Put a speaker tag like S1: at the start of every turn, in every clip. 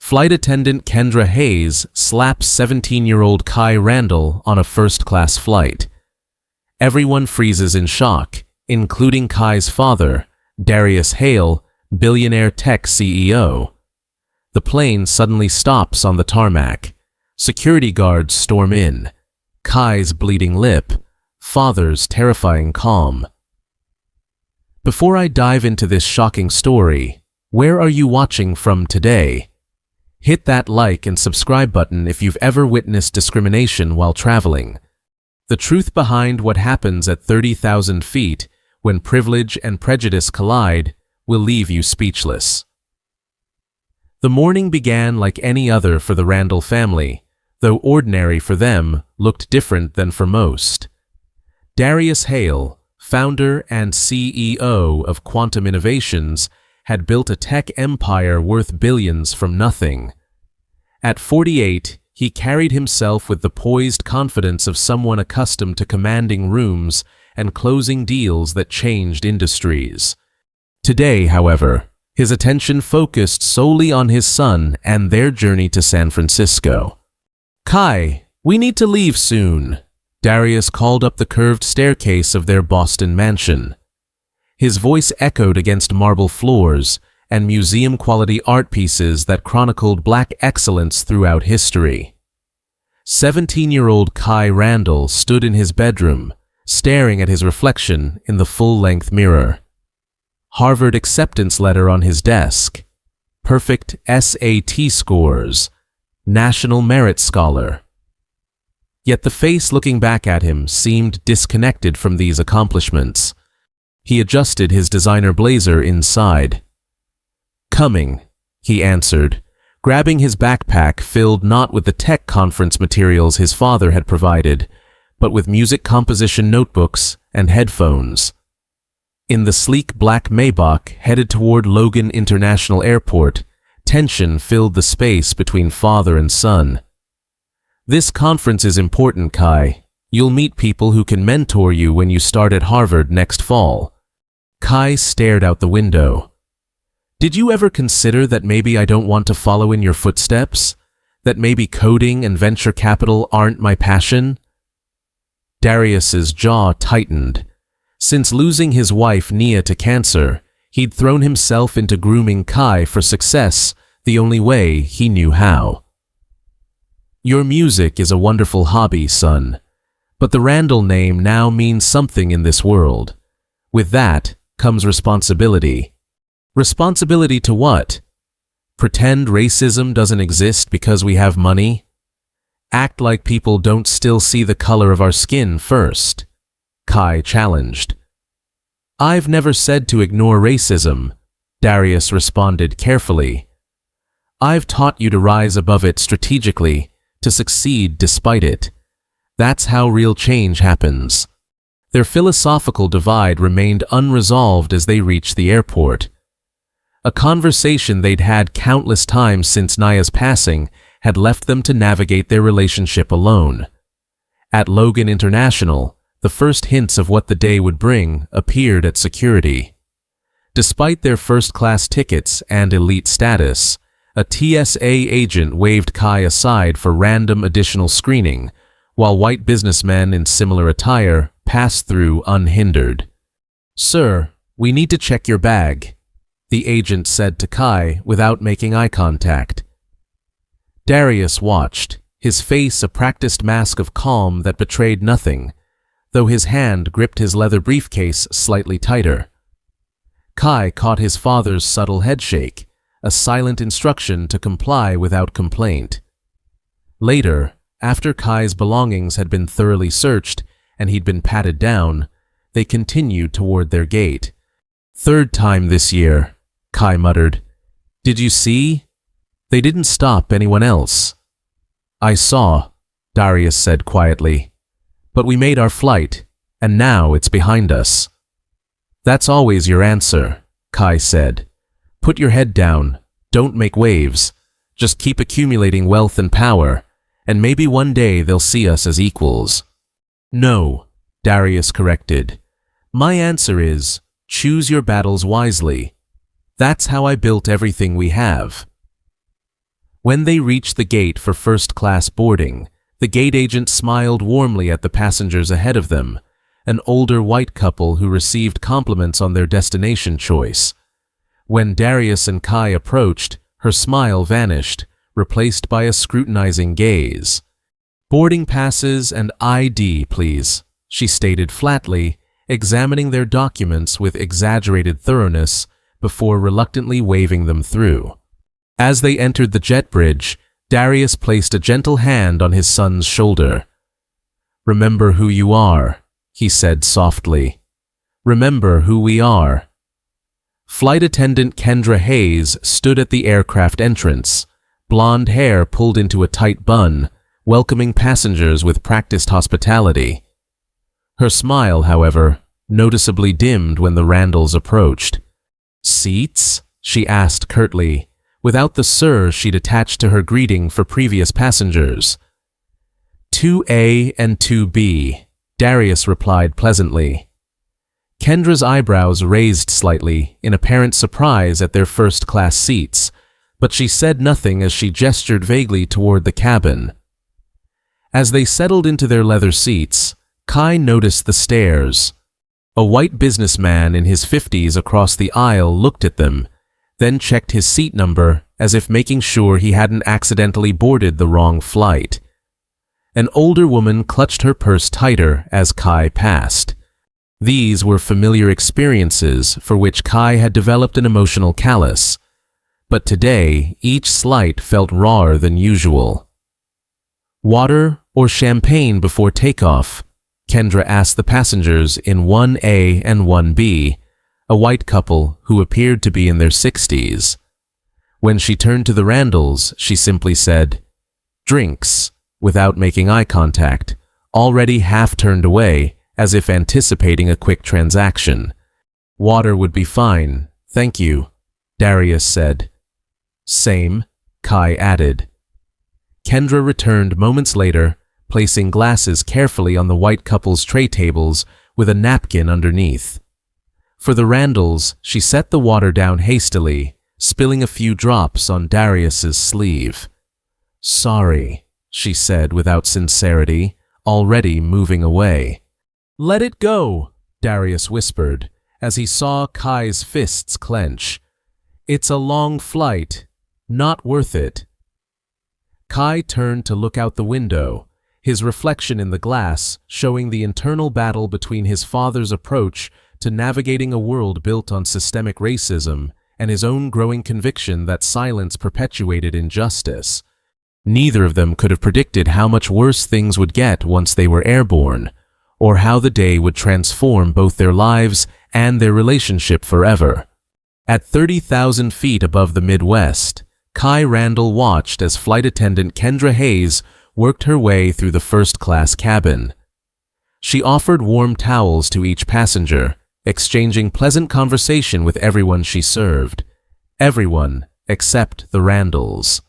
S1: Flight attendant Kendra Hayes slaps 17-year-old Kai Randall on a first-class flight. Everyone freezes in shock, including Kai's father, Darius Hale, Billionaire tech CEO. The plane suddenly stops on the tarmac. Security guards storm in. Kai's bleeding lip, father's terrifying calm. Before I dive into this shocking story, where are you watching from today? Hit that like and subscribe button if you've ever witnessed discrimination while traveling. The truth behind what happens at 30,000 feet when privilege and prejudice collide will leave you speechless. The morning began like any other for the Randall family, though ordinary for them looked different than for most. Darius Hale, founder and CEO of Quantum Innovations, had built a tech empire worth billions from nothing. At 48, he carried himself with the poised confidence of someone accustomed to commanding rooms and closing deals that changed industries. Today, however, his attention focused solely on his son and their journey to San Francisco. "Kai, we need to leave soon," Darius called up the curved staircase of their Boston mansion. His voice echoed against marble floors and museum-quality art pieces that chronicled Black excellence throughout history. 17-year-old Kai Randall stood in his bedroom, staring at his reflection in the full-length mirror. Harvard acceptance letter on his desk, perfect SAT scores, National Merit Scholar. Yet the face looking back at him seemed disconnected from these accomplishments. He adjusted his designer blazer inside. "Coming," he answered, grabbing his backpack filled not with the tech conference materials his father had provided, but with music composition notebooks and headphones. In the sleek black Maybach headed toward Logan International Airport, tension filled the space between father and son. "This conference is important, Kai. You'll meet people who can mentor you when you start at Harvard next fall." Kai stared out the window. "Did you ever consider that maybe I don't want to follow in your footsteps? That maybe coding and venture capital aren't my passion?" Darius's jaw tightened. Since losing his wife Nia to cancer, he'd thrown himself into grooming Kai for success the only way he knew how. "Your music is a wonderful hobby, son, but the Randall name now means something in this world. With that comes responsibility." "Responsibility to what? Pretend racism doesn't exist because we have money? Act like people don't still see the color of our skin first," Kai challenged. "I've never said to ignore racism," Darius responded carefully. "I've taught you to rise above it strategically, to succeed despite it. That's how real change happens." Their philosophical divide remained unresolved as they reached the airport. A conversation they'd had countless times since Nia's passing had left them to navigate their relationship alone. At Logan International, the first hints of what the day would bring appeared at security. Despite their first-class tickets and elite status, a TSA agent waved Kai aside for random additional screening, while white businessmen in similar attire passed through unhindered. "Sir, we need to check your bag," the agent said to Kai without making eye contact. Darius watched, his face a practiced mask of calm that betrayed nothing, though his hand gripped his leather briefcase slightly tighter. Kai caught his father's subtle headshake, a silent instruction to comply without complaint. Later, after Kai's belongings had been thoroughly searched and he'd been patted down, they continued toward their gate. "Third time this year," Kai muttered. "Did you see? They didn't stop anyone else." "I saw," Darius said quietly. "But we made our flight, and now it's behind us." "That's always your answer," Kai said. "Put your head down, don't make waves, just keep accumulating wealth and power, and maybe one day they'll see us as equals." "No," Darius corrected. "My answer is, choose your battles wisely. That's how I built everything we have." When they reached the gate for first-class boarding, the gate agent smiled warmly at the passengers ahead of them, an older white couple who received compliments on their destination choice. When Darius and Kai approached, her smile vanished, replaced by a scrutinizing gaze. "Boarding passes and ID, please," she stated flatly, examining their documents with exaggerated thoroughness before reluctantly waving them through. As they entered the jet bridge, Darius placed a gentle hand on his son's shoulder. "Remember who you are," he said softly. "Remember who we are." Flight attendant Kendra Hayes stood at the aircraft entrance, blonde hair pulled into a tight bun, welcoming passengers with practiced hospitality. Her smile, however, noticeably dimmed when the Randalls approached. "Seats?" she asked curtly, without the sir she'd attached to her greeting for previous passengers. "2A and 2B, Darius replied pleasantly. Kendra's eyebrows raised slightly in apparent surprise at their first-class seats, but she said nothing as she gestured vaguely toward the cabin. As they settled into their leather seats, Kai noticed the stares. A white businessman in his 50s across the aisle looked at them, then checked his seat number as if making sure he hadn't accidentally boarded the wrong flight. An older woman clutched her purse tighter as Kai passed. These were familiar experiences for which Kai had developed an emotional callus, but today each slight felt rawer than usual. "Water or champagne before takeoff?" Kendra asked the passengers in 1A and 1B, a white couple who appeared to be in their 60s. When she turned to the Randalls, she simply said, "Drinks," without making eye contact, already half turned away as if anticipating a quick transaction. "Water would be fine, thank you," Darius said. "Same," Kai added. Kendra returned moments later, placing glasses carefully on the white couple's tray tables with a napkin underneath. For the Randalls, she set the water down hastily, spilling a few drops on Darius's sleeve. "Sorry," she said without sincerity, already moving away. "Let it go," Darius whispered, as he saw Kai's fists clench. "It's a long flight. Not worth it." Kai turned to look out the window, his reflection in the glass showing the internal battle between his father's approach to navigating a world built on systemic racism and his own growing conviction that silence perpetuated injustice. Neither of them could have predicted how much worse things would get once they were airborne, or how the day would transform both their lives and their relationship forever. At 30,000 feet above the Midwest, Kai Randall watched as flight attendant Kendra Hayes worked her way through the first-class cabin. She offered warm towels to each passenger, exchanging pleasant conversation with everyone she served. Everyone except the Randalls.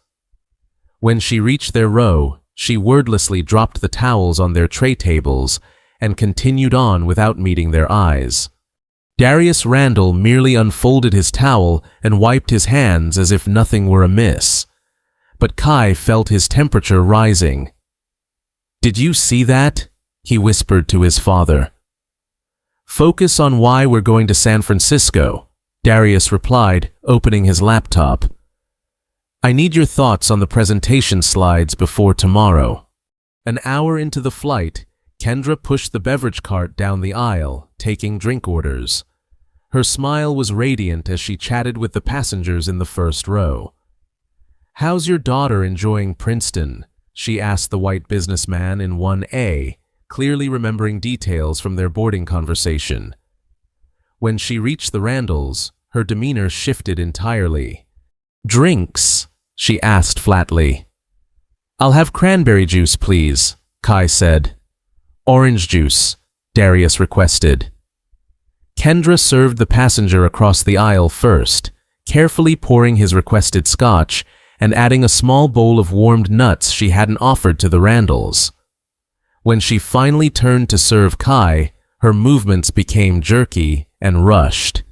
S1: When she reached their row, she wordlessly dropped the towels on their tray tables and continued on without meeting their eyes. Darius Randall merely unfolded his towel and wiped his hands as if nothing were amiss. But Kai felt his temperature rising. "Did you see that?" he whispered to his father. "Focus on why we're going to San Francisco," Darius replied, opening his laptop. "I need your thoughts on the presentation slides before tomorrow." An hour into the flight, Kendra pushed the beverage cart down the aisle, taking drink orders. Her smile was radiant as she chatted with the passengers in the first row. "How's your daughter enjoying Princeton?" she asked the white businessman in 1A, clearly remembering details from their boarding conversation. When she reached the Randalls, her demeanor shifted entirely. "Drinks?" she asked flatly. "I'll have cranberry juice, please," Kai said. "Orange juice," Darius requested. Kendra served the passenger across the aisle first, carefully pouring his requested scotch and adding a small bowl of warmed nuts she hadn't offered to the Randalls. When she finally turned to serve Kai, her movements became jerky and rushed.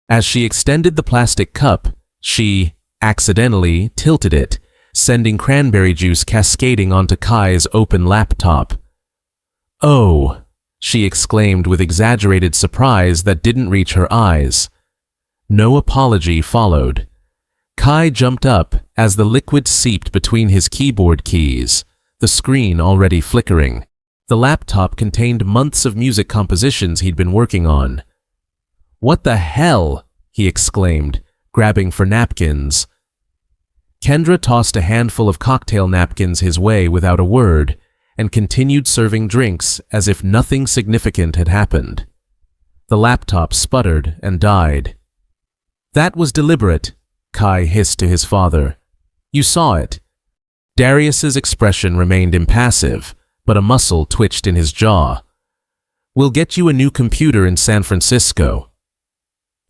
S1: As she extended the plastic cup, she accidentally tilted it, sending cranberry juice cascading onto Kai's open laptop. "Oh," she exclaimed with exaggerated surprise that didn't reach her eyes. No apology followed. Kai jumped up as the liquid seeped between his keyboard keys, the screen already flickering. The laptop contained months of music compositions he'd been working on. "What the hell?" he exclaimed, grabbing for napkins. Kendra tossed a handful of cocktail napkins his way without a word and continued serving drinks as if nothing significant had happened. The laptop sputtered and died. "That was deliberate," Kai hissed to his father. "You saw it." Darius's expression remained impassive, but a muscle twitched in his jaw. "We'll get you a new computer in San Francisco."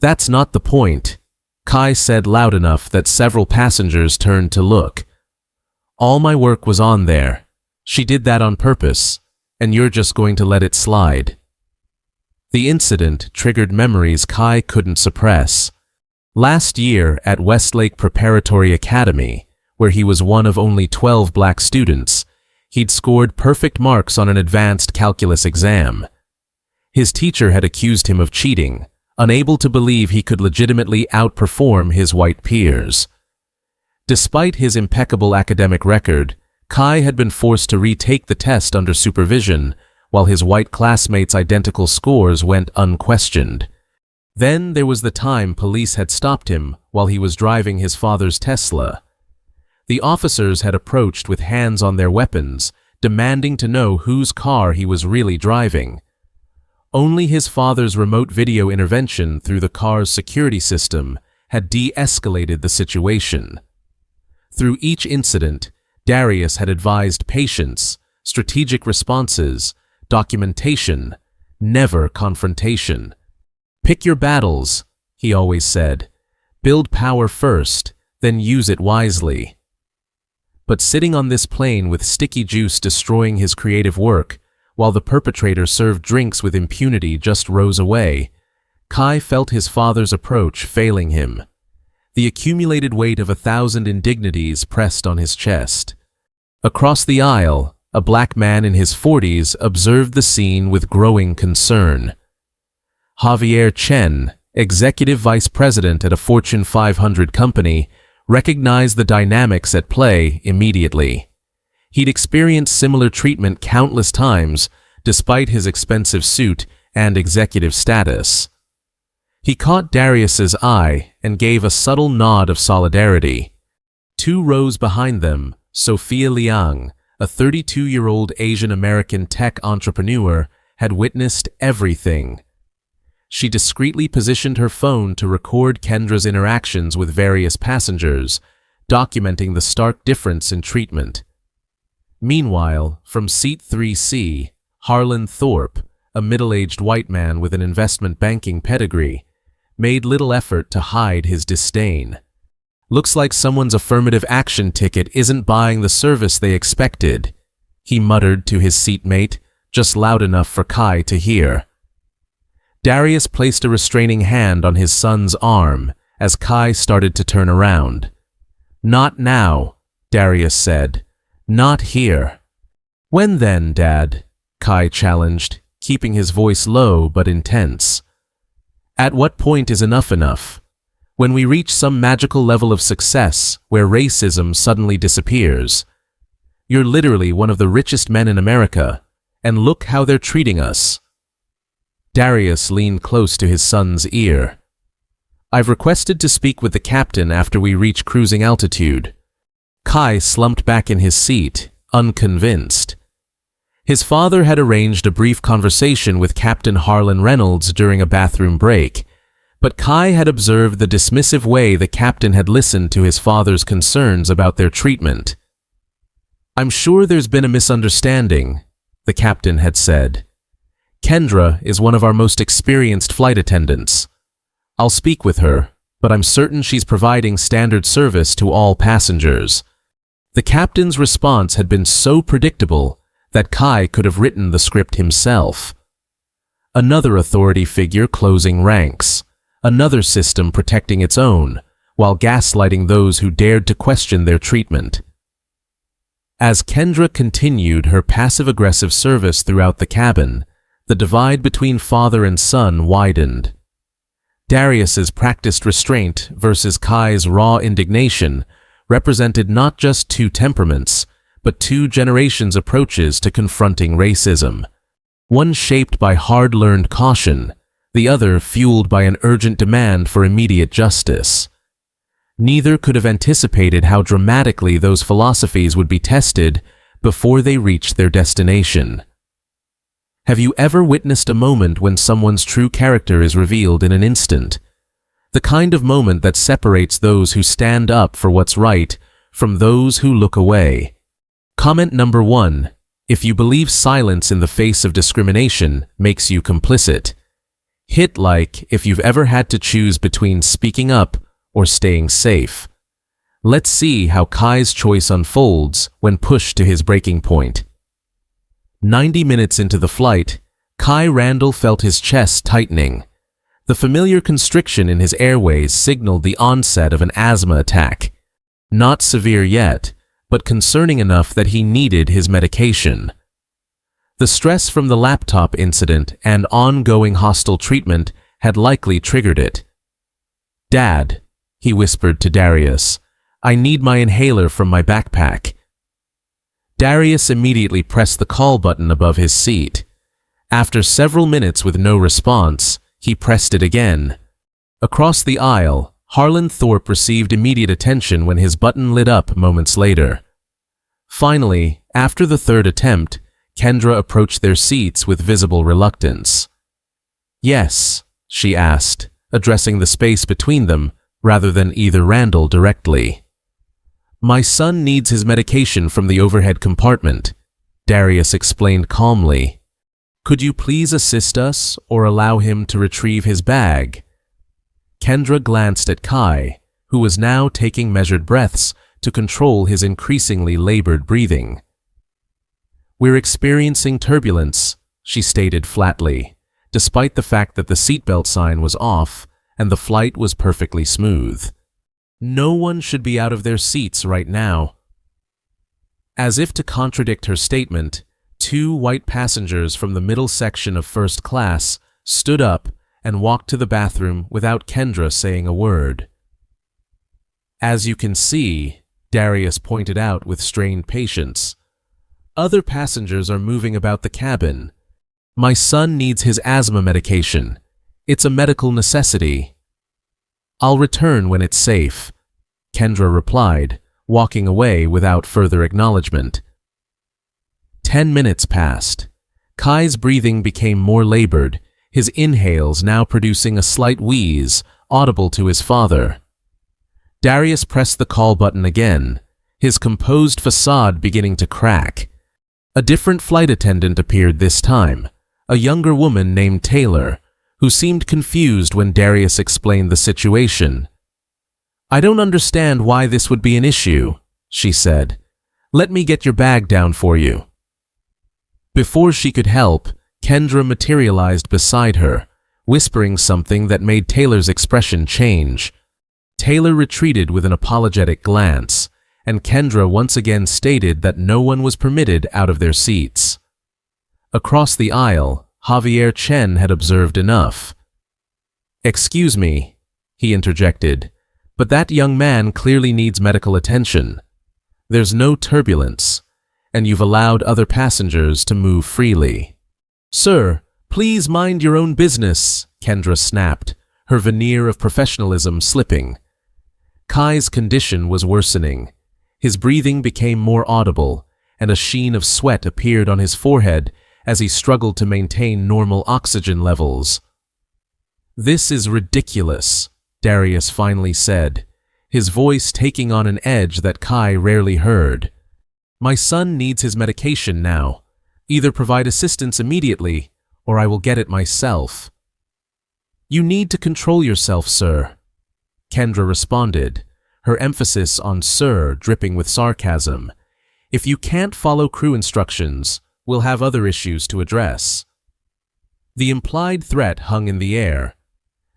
S1: "That's not the point," Kai said loud enough that several passengers turned to look. "All my work was on there. She did that on purpose, and you're just going to let it slide." The incident triggered memories Kai couldn't suppress. Last year at Westlake Preparatory Academy, where he was one of only 12 black students, he'd scored perfect marks on an advanced calculus exam. His teacher had accused him of cheating, unable to believe he could legitimately outperform his white peers. Despite his impeccable academic record, Kai had been forced to retake the test under supervision, while his white classmates' identical scores went unquestioned. Then there was the time police had stopped him while he was driving his father's Tesla. The officers had approached with hands on their weapons, demanding to know whose car he was really driving. Only his father's remote video intervention through the car's security system had de-escalated the situation. Through each incident, Darius had advised patience, strategic responses, documentation, never confrontation. "Pick your battles," he always said. "Build power first, then use it wisely." But sitting on this plane with sticky juice destroying his creative work, while the perpetrator served drinks with impunity just rows away, Kai felt his father's approach failing him. The accumulated weight of 1,000 indignities pressed on his chest. Across the aisle, a black man in his 40s observed the scene with growing concern. Javier Chen, executive vice president at a Fortune 500 company, recognized the dynamics at play immediately. He'd experienced similar treatment countless times, despite his expensive suit and executive status. He caught Darius's eye and gave a subtle nod of solidarity. 2 rows behind them, Sophia Liang, a 32-year-old Asian American tech entrepreneur, had witnessed everything. She discreetly positioned her phone to record Kendra's interactions with various passengers, documenting the stark difference in treatment. Meanwhile, from seat 3C, Harlan Thorpe, a middle-aged white man with an investment banking pedigree, made little effort to hide his disdain. "Looks like someone's affirmative action ticket isn't buying the service they expected," he muttered to his seatmate, just loud enough for Kai to hear. Darius placed a restraining hand on his son's arm as Kai started to turn around. "Not now," Darius said. "Not here." "When then, Dad?" Kai challenged, keeping his voice low but intense. "At what point is enough enough? When we reach some magical level of success where racism suddenly disappears. You're literally one of the richest men in America, and look how they're treating us." Darius leaned close to his son's ear. "I've requested to speak with the captain after we reach cruising altitude." Kai slumped back in his seat, unconvinced. His father had arranged a brief conversation with Captain Harlan Reynolds during a bathroom break, but Kai had observed the dismissive way the captain had listened to his father's concerns about their treatment. "I'm sure there's been a misunderstanding," the captain had said. "Kendra is one of our most experienced flight attendants. I'll speak with her, but I'm certain she's providing standard service to all passengers." The captain's response had been so predictable that Kai could have written the script himself. Another authority figure closing ranks, another system protecting its own, while gaslighting those who dared to question their treatment. As Kendra continued her passive-aggressive service throughout the cabin, the divide between father and son widened. Darius's practiced restraint versus Kai's raw indignation represented not just two temperaments, but two generations' approaches to confronting racism. One shaped by hard-learned caution, the other fueled by an urgent demand for immediate justice. Neither could have anticipated how dramatically those philosophies would be tested before they reached their destination. Have you ever witnessed a moment when someone's true character is revealed in an instant? The kind of moment that separates those who stand up for what's right from those who look away. Comment number 1. If you believe silence in the face of discrimination makes you complicit. Hit like if you've ever had to choose between speaking up or staying safe. Let's see how Kai's choice unfolds when pushed to his breaking point. 90 minutes into the flight, Kai Randall felt his chest tightening. The familiar constriction in his airways signaled the onset of an asthma attack. Not severe yet, but concerning enough that he needed his medication. The stress from the laptop incident and ongoing hostile treatment had likely triggered it. "Dad," he whispered to Darius, "I need my inhaler from my backpack." Darius immediately pressed the call button above his seat. After several minutes with no response, he pressed it again. Across the aisle, Harlan Thorpe received immediate attention when his button lit up moments later. Finally, after the third attempt, Kendra approached their seats with visible reluctance. "Yes," she asked, addressing the space between them rather than either Randall directly. "My son needs his medication from the overhead compartment," Darius explained calmly. "Could you please assist us or allow him to retrieve his bag?" Kendra glanced at Kai, who was now taking measured breaths to control his increasingly labored breathing. "We're experiencing turbulence," she stated flatly, despite the fact that the seatbelt sign was off and the flight was perfectly smooth. "No one should be out of their seats right now." As if to contradict her statement, two white passengers from the middle section of first class stood up and walked to the bathroom without Kendra saying a word. "As you can see," Darius pointed out with strained patience, "other passengers are moving about the cabin. My son needs his asthma medication. It's a medical necessity." "I'll return when it's safe," Kendra replied, walking away without further acknowledgement. 10 minutes passed. Kai's breathing became more labored, his inhales now producing a slight wheeze, audible to his father. Darius pressed the call button again, his composed facade beginning to crack. A different flight attendant appeared this time, a younger woman named Taylor, who seemed confused when Darius explained the situation. "I don't understand why this would be an issue," she said. "Let me get your bag down for you." Before she could help, Kendra materialized beside her, whispering something that made Taylor's expression change. Taylor retreated with an apologetic glance, and Kendra once again stated that no one was permitted out of their seats. Across the aisle, Javier Chen had observed enough. "Excuse me," he interjected, "but that young man clearly needs medical attention. There's no turbulence, and you've allowed other passengers to move freely." "Sir, please mind your own business," Kendra snapped, her veneer of professionalism slipping. Kai's condition was worsening. His breathing became more audible, and a sheen of sweat appeared on his forehead as he struggled to maintain normal oxygen levels. "This is ridiculous," Darius finally said, his voice taking on an edge that Kai rarely heard. "My son needs his medication now. Either provide assistance immediately, or I will get it myself." "You need to control yourself, sir," Kendra responded, her emphasis on "sir" dripping with sarcasm. "If you can't follow crew instructions, we'll have other issues to address." The implied threat hung in the air,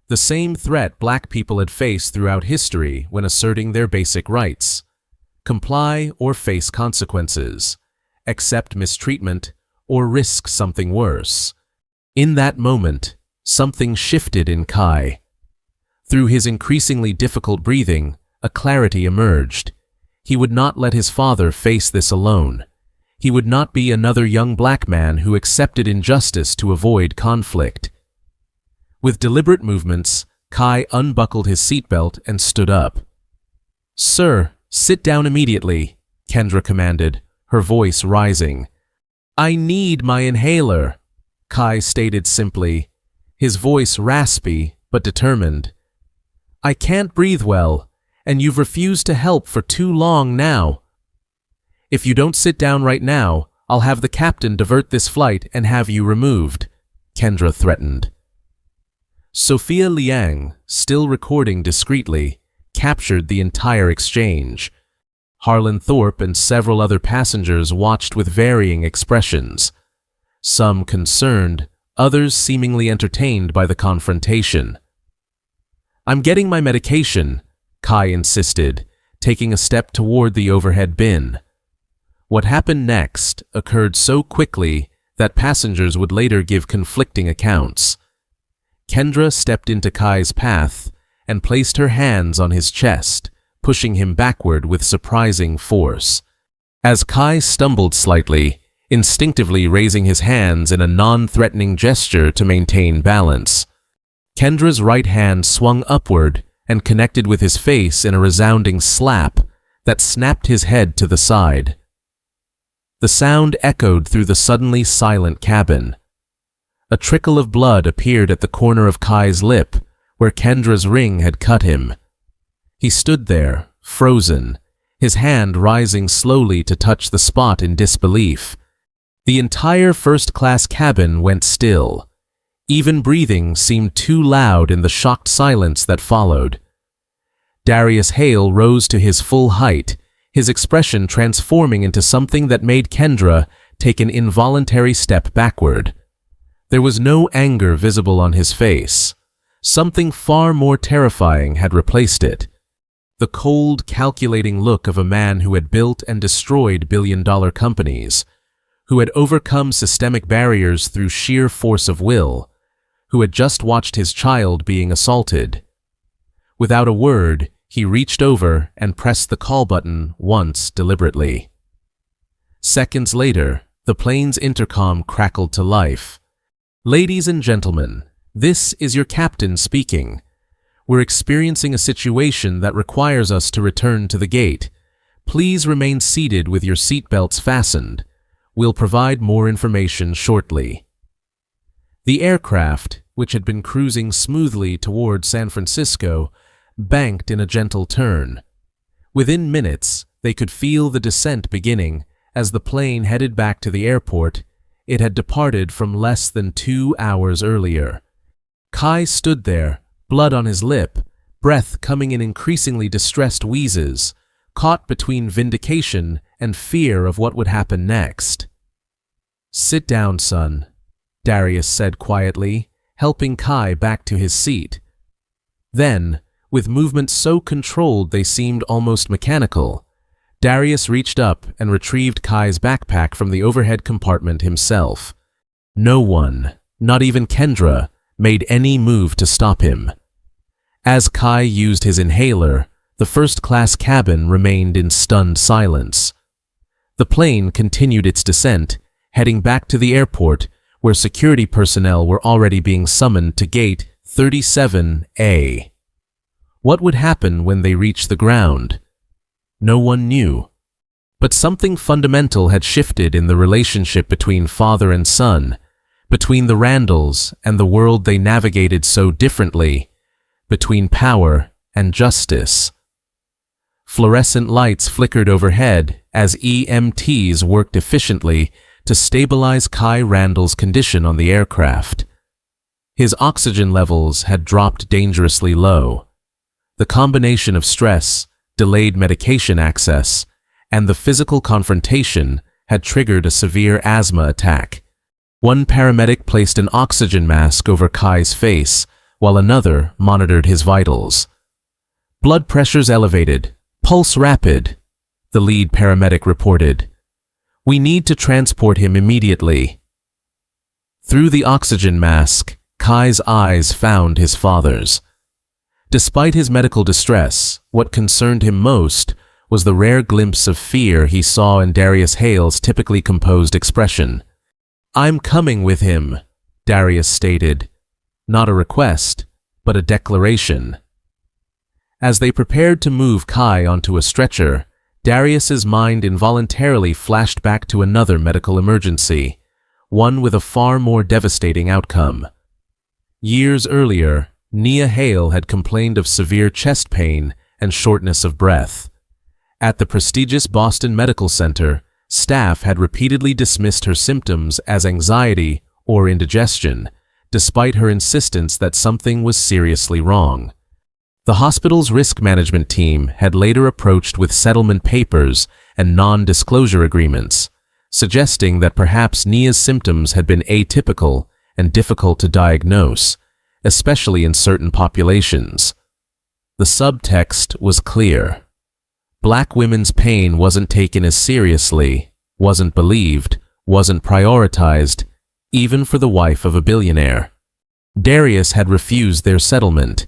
S1: the same threat black people had faced throughout history when asserting their basic rights. comply or face consequences, accept mistreatment or risk something worse. In that moment, something shifted in Kai. Through his increasingly difficult breathing, a clarity emerged. He would not let his father face this alone. He would not be another young black man who accepted injustice to avoid conflict. With deliberate movements, Kai unbuckled his seatbelt and stood up. "Sir, sit down immediately," Kendra commanded, her voice rising. "I need my inhaler," Kai stated simply, his voice raspy but determined. "I can't breathe well, and you've refused to help for too long now. If you don't sit down right now, I'll have the captain divert this flight and have you removed," Kendra threatened. Sophia Liang, still recording discreetly, captured the entire exchange. Harlan Thorpe and several other passengers watched with varying expressions, some concerned, others seemingly entertained by the confrontation. "I'm getting my medication," Kai insisted, taking a step toward the overhead bin. What happened next occurred so quickly that passengers would later give conflicting accounts. Kendra stepped into Kai's path and placed her hands on his chest, pushing him backward with surprising force. As Kai stumbled slightly, instinctively raising his hands in a non-threatening gesture to maintain balance, Kendra's right hand swung upward and connected with his face in a resounding slap that snapped his head to the side. The sound echoed through the suddenly silent cabin. A trickle of blood appeared at the corner of Kai's lip, where Kendra's ring had cut him. He stood there, frozen, his hand rising slowly to touch the spot in disbelief. The entire first-class cabin went still. Even breathing seemed too loud in the shocked silence that followed. Darius Hale rose to his full height, his expression transforming into something that made Kendra take an involuntary step backward. There was no anger visible on his face. Something far more terrifying had replaced it. The cold, calculating look of a man who had built and destroyed billion-dollar companies, who had overcome systemic barriers through sheer force of will, who had just watched his child being assaulted. Without a word, he reached over and pressed the call button once deliberately. Seconds later, the plane's intercom crackled to life. "Ladies and gentlemen, this is your captain speaking. We're experiencing a situation that requires us to return to the gate. Please remain seated with your seatbelts fastened. We'll provide more information shortly." The aircraft, which had been cruising smoothly toward San Francisco, banked in a gentle turn. Within minutes, they could feel the descent beginning as the plane headed back to the airport it had departed from less than 2 hours earlier. Kai stood there, blood on his lip, breath coming in increasingly distressed wheezes, caught between vindication and fear of what would happen next. "Sit down, son," Darius said quietly, helping Kai back to his seat. Then, with movements so controlled they seemed almost mechanical, Darius reached up and retrieved Kai's backpack from the overhead compartment himself. No one, not even Kendra, made any move to stop him. As Kai used his inhaler, the first-class cabin remained in stunned silence. The plane continued its descent, heading back to the airport, where security personnel were already being summoned to Gate 37A. What would happen when they reached the ground? No one knew. But something fundamental had shifted in the relationship between father and son, between the Randalls and the world they navigated so differently, between power and justice. Fluorescent lights flickered overhead as EMTs worked efficiently to stabilize Kai Randall's condition on the aircraft. His oxygen levels had dropped dangerously low. The combination of stress, delayed medication access, and the physical confrontation had triggered a severe asthma attack. One paramedic placed an oxygen mask over Kai's face, while another monitored his vitals. Blood pressures elevated, pulse rapid. the lead paramedic reported. "We need to transport him immediately." Through the oxygen mask, Kai's eyes found his father's. Despite his medical distress, what concerned him most was the rare glimpse of fear he saw in Darius Hale's typically composed expression. "I'm coming with him," Darius stated. Not a request, but a declaration. As they prepared to move Kai onto a stretcher, Darius's mind involuntarily flashed back to another medical emergency, one with a far more devastating outcome. Years earlier, Nia Hale had complained of severe chest pain and shortness of breath. At the prestigious Boston Medical Center, staff had repeatedly dismissed her symptoms as anxiety or indigestion, despite her insistence that something was seriously wrong. The hospital's risk management team had later approached with settlement papers and non-disclosure agreements, suggesting that perhaps Nia's symptoms had been atypical and difficult to diagnose, especially in certain populations. The subtext was clear. Black women's pain wasn't taken as seriously, wasn't believed, wasn't prioritized, even for the wife of a billionaire. Darius had refused their settlement.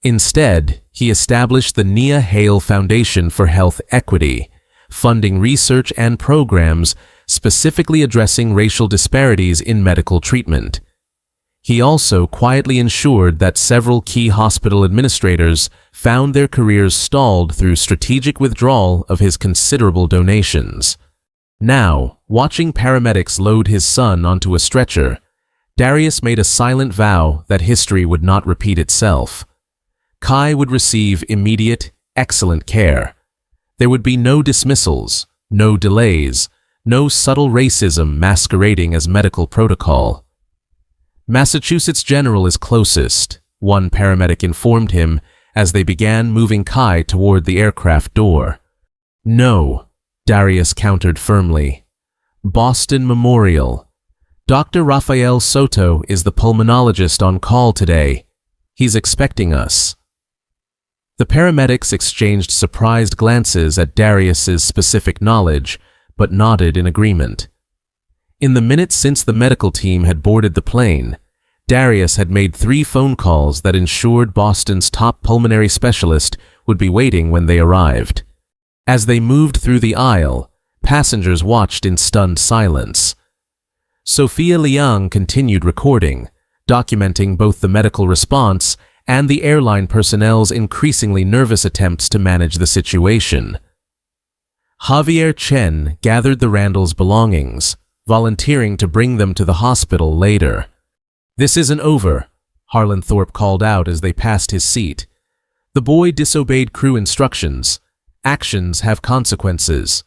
S1: Instead, he established the Nia Hale Foundation for Health Equity, funding research and programs specifically addressing racial disparities in medical treatment. He also quietly ensured that several key hospital administrators found their careers stalled through strategic withdrawal of his considerable donations. Now, watching paramedics load his son onto a stretcher, Darius made a silent vow that history would not repeat itself. Kai would receive immediate, excellent care. There would be no dismissals, no delays, no subtle racism masquerading as medical protocol. "Massachusetts General is closest," one paramedic informed him as they began moving Kai toward the aircraft door. "No," Darius countered firmly. "Boston Memorial. Dr. Rafael Soto is the pulmonologist on call today. He's expecting us." The paramedics exchanged surprised glances at Darius's specific knowledge, but nodded in agreement. In the minutes since the medical team had boarded the plane, Darius had made 3 phone calls that ensured Boston's top pulmonary specialist would be waiting when they arrived. As they moved through the aisle, passengers watched in stunned silence. Sophia Liang continued recording, documenting both the medical response and the airline personnel's increasingly nervous attempts to manage the situation. Javier Chen gathered the Randalls' belongings, volunteering to bring them to the hospital later. "This isn't over," Harlan Thorpe called out as they passed his seat. "The boy disobeyed crew instructions. Actions have consequences."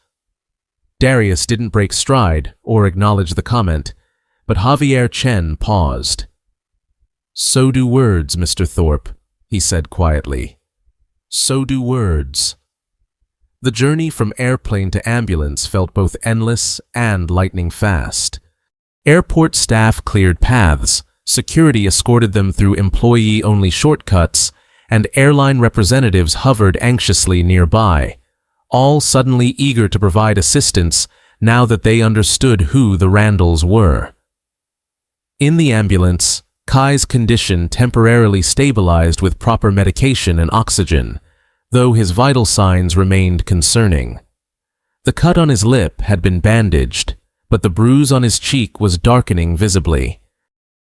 S1: Darius didn't break stride or acknowledge the comment, but Javier Chen paused. "So do words, Mr. Thorpe," he said quietly. "So do words." The journey from airplane to ambulance felt both endless and lightning fast. Airport staff cleared paths, security escorted them through employee-only shortcuts, and airline representatives hovered anxiously nearby, all suddenly eager to provide assistance now that they understood who the Randalls were. In the ambulance, Kai's condition temporarily stabilized with proper medication and oxygen, though his vital signs remained concerning. The cut on his lip had been bandaged, but the bruise on his cheek was darkening visibly.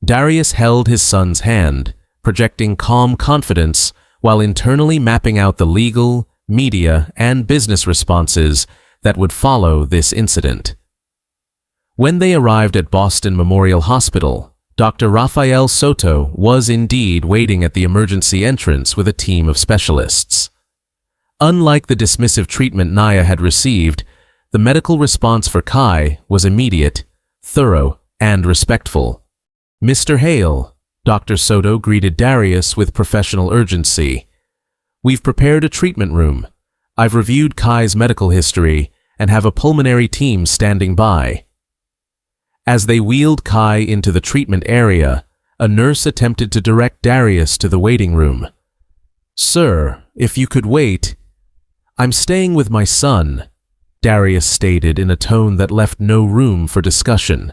S1: Darius held his son's hand, projecting calm confidence while internally mapping out the legal, media, and business responses that would follow this incident. When they arrived at Boston Memorial Hospital, Dr. Rafael Soto was indeed waiting at the emergency entrance with a team of specialists. Unlike the dismissive treatment Nia had received, the medical response for Kai was immediate, thorough, and respectful. "Mr. Hale," Dr. Soto greeted Darius with professional urgency. "We've prepared a treatment room. I've reviewed Kai's medical history and have a pulmonary team standing by." As they wheeled Kai into the treatment area, a nurse attempted to direct Darius to the waiting room. "Sir, if you could wait. I'm staying with my son," Darius stated in a tone that left no room for discussion.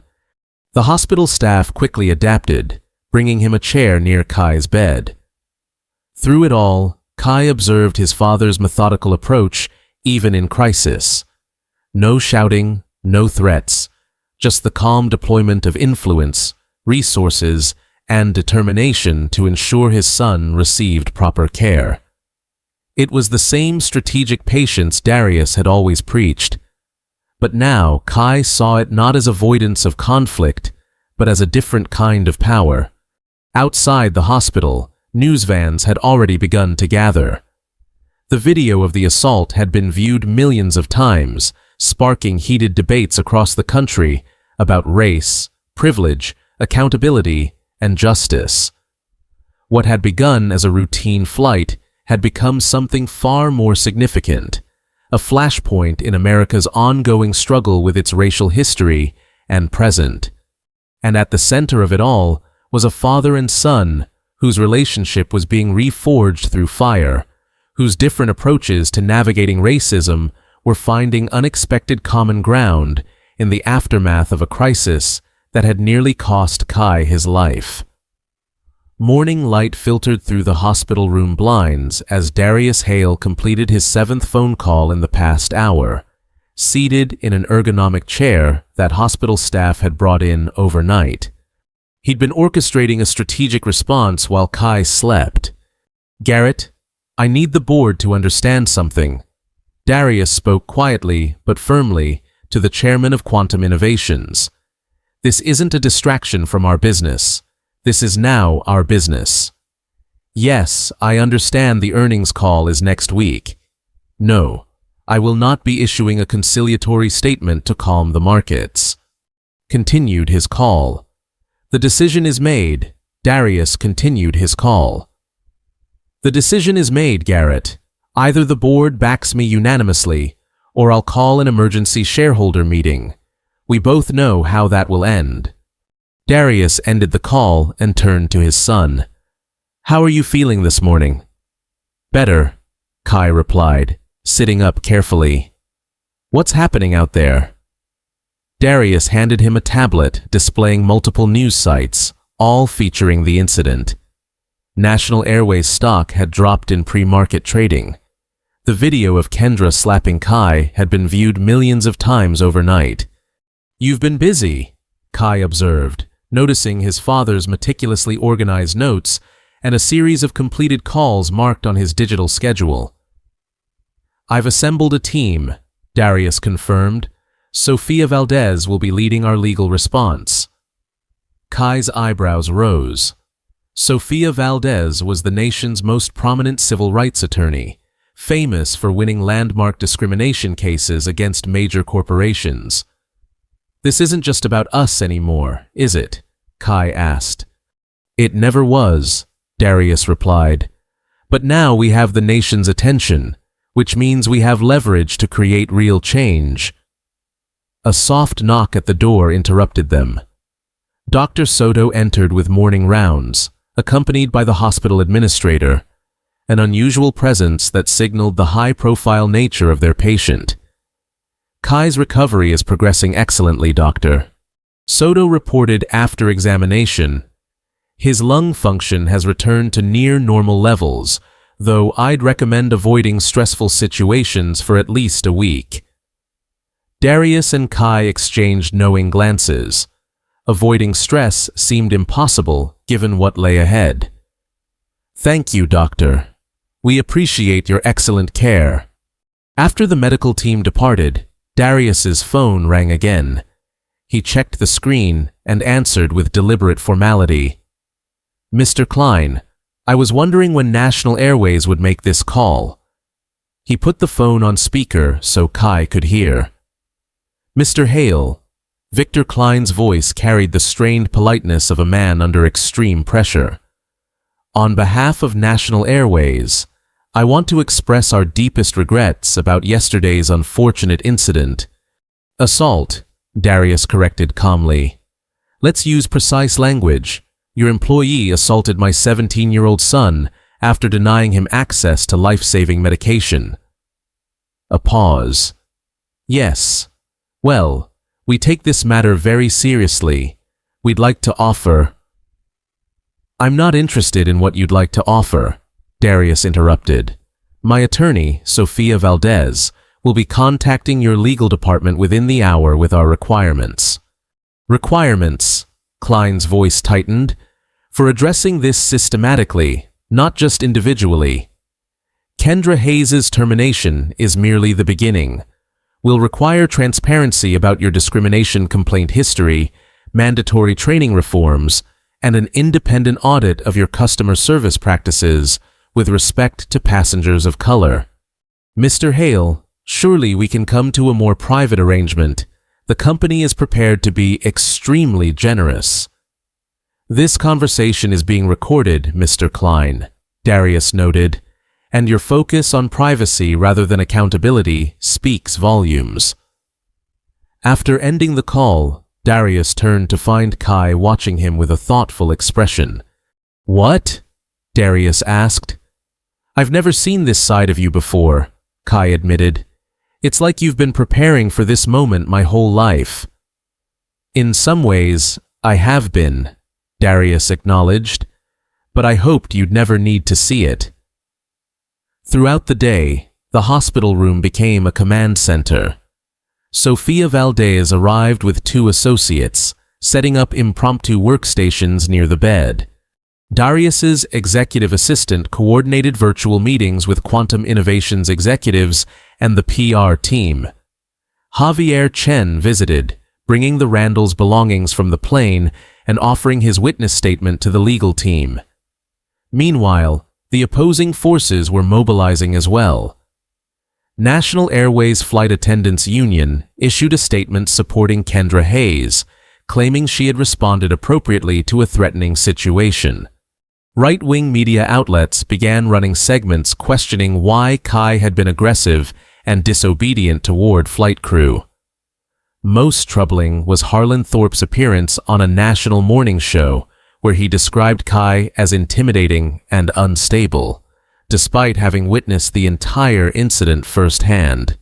S1: The hospital staff quickly adapted, bringing him a chair near Kai's bed. Through it all, Kai observed his father's methodical approach, even in crisis. No shouting, no threats, just the calm deployment of influence, resources, and determination to ensure his son received proper care. It was the same strategic patience Darius had always preached. But now Kai saw it not as avoidance of conflict, but as a different kind of power. Outside the hospital, news vans had already begun to gather. The video of the assault had been viewed millions of times, sparking heated debates across the country about race, privilege, accountability, and justice. What had begun as a routine flight had become something far more significant, a flashpoint in America's ongoing struggle with its racial history and present. And at the center of it all was a father and son whose relationship was being reforged through fire, whose different approaches to navigating racism were finding unexpected common ground in the aftermath of a crisis that had nearly cost Kai his life. Morning light filtered through the hospital room blinds as Darius Hale completed his 7th phone call in the past hour, seated in an ergonomic chair that hospital staff had brought in overnight. He'd been orchestrating a strategic response while Kai slept. "Garrett, I need the board to understand something." Darius spoke quietly but firmly to the chairman of Quantum Innovations. "This isn't a distraction from our business. This is now our business. Yes, I understand the earnings call is next week. No, I will not be issuing a conciliatory statement to calm the markets." Continued his call. "The decision is made." Darius continued his call. "The decision is made, Garrett. Either the board backs me unanimously, or I'll call an emergency shareholder meeting. We both know how that will end." Darius ended the call and turned to his son. "How are you feeling this morning?" "Better," Kai replied, sitting up carefully. "What's happening out there?" Darius handed him a tablet displaying multiple news sites, all featuring the incident. National Airways stock had dropped in pre-market trading. The video of Kendra slapping Kai had been viewed millions of times overnight. "You've been busy," Kai observed, noticing his father's meticulously organized notes and a series of completed calls marked on his digital schedule. "I've assembled a team," Darius confirmed. "Sofia Valdez will be leading our legal response." Kai's eyebrows rose. Sofia Valdez was the nation's most prominent civil rights attorney, famous for winning landmark discrimination cases against major corporations. "This isn't just about us anymore, is it?" Kai asked. "It never was," Darius replied. "But now we have the nation's attention, which means we have leverage to create real change." A soft knock at the door interrupted them. Dr. Soto entered with morning rounds, accompanied by the hospital administrator, an unusual presence that signaled the high-profile nature of their patient. "Kai's recovery is progressing excellently, doctor," Soto reported after examination. "His lung function has returned to near normal levels, though I'd recommend avoiding stressful situations for at least a week." Darius and Kai exchanged knowing glances. Avoiding stress seemed impossible given what lay ahead. "Thank you, doctor. We appreciate your excellent care." After the medical team departed, Darius's phone rang again. He checked the screen and answered with deliberate formality. "Mr. Klein, I was wondering when National Airways would make this call." He put the phone on speaker so Kai could hear. "Mr. Hale," Victor Klein's voice carried the strained politeness of a man under extreme pressure. "On behalf of National Airways, I want to express our deepest regrets about yesterday's unfortunate incident." "Assault," Darius corrected calmly. "Let's use precise language. Your employee assaulted my 17-year-old son after denying him access to life-saving medication." A pause. Yes. Well, we take this matter very seriously. We'd like to offer— I'm not interested in what you'd like to offer, Darius interrupted. My attorney, Sofia Valdez, will be contacting your legal department within the hour with our requirements. Requirements, Klein's voice tightened, for addressing this systematically, not just individually. Kendra Hayes' termination is merely the beginning. We'll require transparency about your discrimination complaint history, mandatory training reforms, and an independent audit of your customer service practices with respect to passengers of color. Mr. Hale, surely we can come to a more private arrangement. The company is prepared to be extremely generous. This conversation is being recorded, Mr. Klein, Darius noted, and your focus on privacy rather than accountability speaks volumes. After ending the call, Darius turned to find Kai watching him with a thoughtful expression. What? Darius asked. I've never seen this side of you before, Kai admitted. It's like you've been preparing for this moment my whole life. In some ways, I have been, Darius acknowledged, but I hoped you'd never need to see it. Throughout the day, the hospital room became a command center. Sofia Valdez arrived with 2 associates, setting up impromptu workstations near the bed. Darius's executive assistant coordinated virtual meetings with Quantum Innovations executives and the PR team. Javier Chen visited, bringing the Randalls' belongings from the plane and offering his witness statement to the legal team. Meanwhile, the opposing forces were mobilizing as well. National Airways Flight Attendants Union issued a statement supporting Kendra Hayes, claiming she had responded appropriately to a threatening situation. Right-wing media outlets began running segments questioning why Kai had been aggressive and disobedient toward flight crew. Most troubling was Harlan Thorpe's appearance on a national morning show, where he described Kai as intimidating and unstable, despite having witnessed the entire incident firsthand.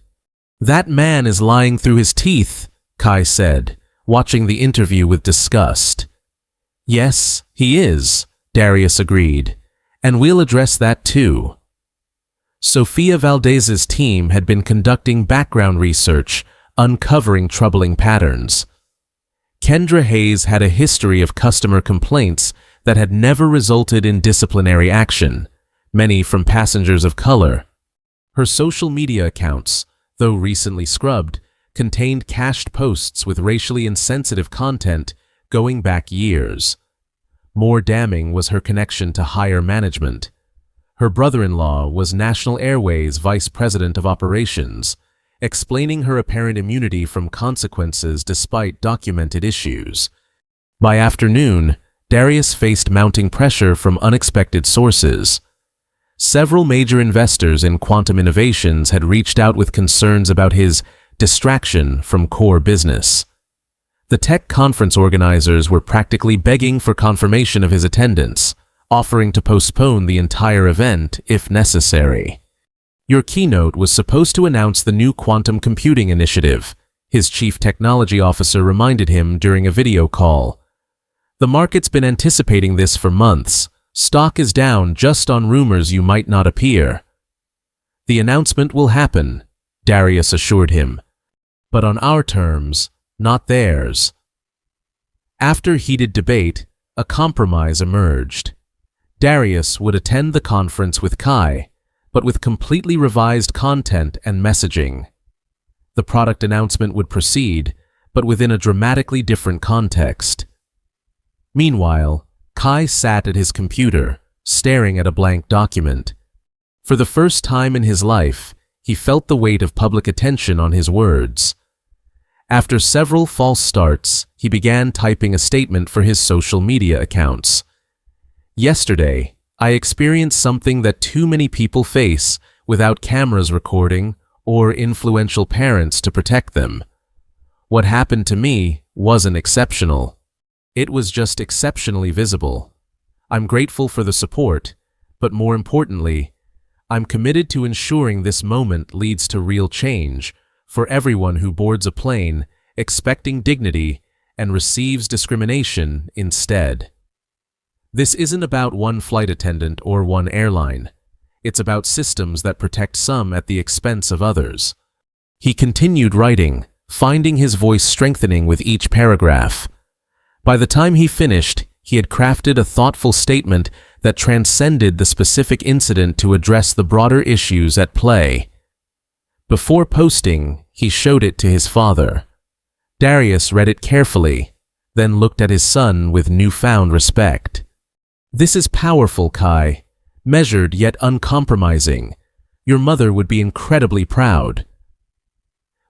S1: That man is lying through his teeth, Kai said, watching the interview with disgust. Yes, he is, Darius agreed, and we'll address that too. Sofia Valdez's team had been conducting background research, uncovering troubling patterns. Kendra Hayes had a history of customer complaints that had never resulted in disciplinary action, many from passengers of color. Her social media accounts, though recently scrubbed, contained cached posts with racially insensitive content going back years. More damning was her connection to higher management. Her brother-in-law was National Airways Vice President of Operations, explaining her apparent immunity from consequences despite documented issues. By afternoon, Darius faced mounting pressure from unexpected sources. Several major investors in Quantum Innovations had reached out with concerns about his distraction from core business. The tech conference organizers were practically begging for confirmation of his attendance, offering to postpone the entire event if necessary. Your keynote was supposed to announce the new quantum computing initiative, his chief technology officer reminded him during a video call. The market's been anticipating this for months. Stock is down just on rumors you might not appear. The announcement will happen, Darius assured him, but on our terms, not theirs. After heated debate, a compromise emerged. Darius would attend the conference with Kai, but with completely revised content and messaging. The product announcement would proceed, but within a dramatically different context. Meanwhile, Kai sat at his computer, staring at a blank document. For the first time in his life, he felt the weight of public attention on his words. After several false starts, he began typing a statement for his social media accounts. Yesterday, I experienced something that too many people face without cameras recording or influential parents to protect them. What happened to me wasn't exceptional. It was just exceptionally visible. I'm grateful for the support, but more importantly, I'm committed to ensuring this moment leads to real change for everyone who boards a plane expecting dignity and receives discrimination instead. This isn't about one flight attendant or one airline. It's about systems that protect some at the expense of others. He continued writing, finding his voice strengthening with each paragraph. By the time he finished, he had crafted a thoughtful statement that transcended the specific incident to address the broader issues at play. Before posting, he showed it to his father. Darius read it carefully, then looked at his son with newfound respect. "This is powerful, Kai. Measured yet uncompromising. Your mother would be incredibly proud."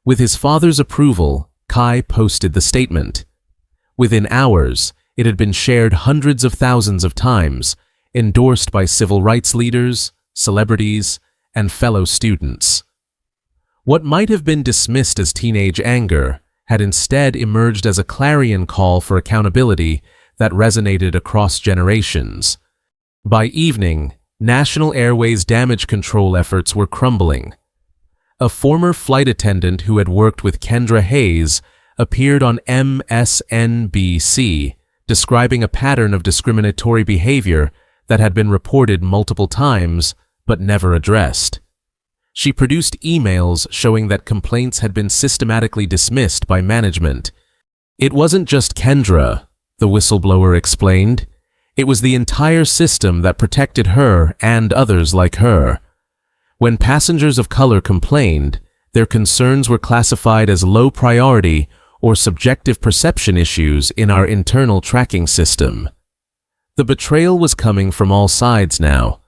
S1: With his father's approval, Kai posted the statement. Within hours, it had been shared hundreds of thousands of times, endorsed by civil rights leaders, celebrities, and fellow students. What might have been dismissed as teenage anger had instead emerged as a clarion call for accountability that resonated across generations. By evening, National Airways damage control efforts were crumbling. A former flight attendant who had worked with Kendra Hayes appeared on MSNBC, describing a pattern of discriminatory behavior that had been reported multiple times but never addressed. She produced emails showing that complaints had been systematically dismissed by management. "It wasn't just Kendra," the whistleblower explained. "It was the entire system that protected her and others like her. When passengers of color complained, their concerns were classified as low priority or subjective perception issues in our internal tracking system." The betrayal was coming from all sides now.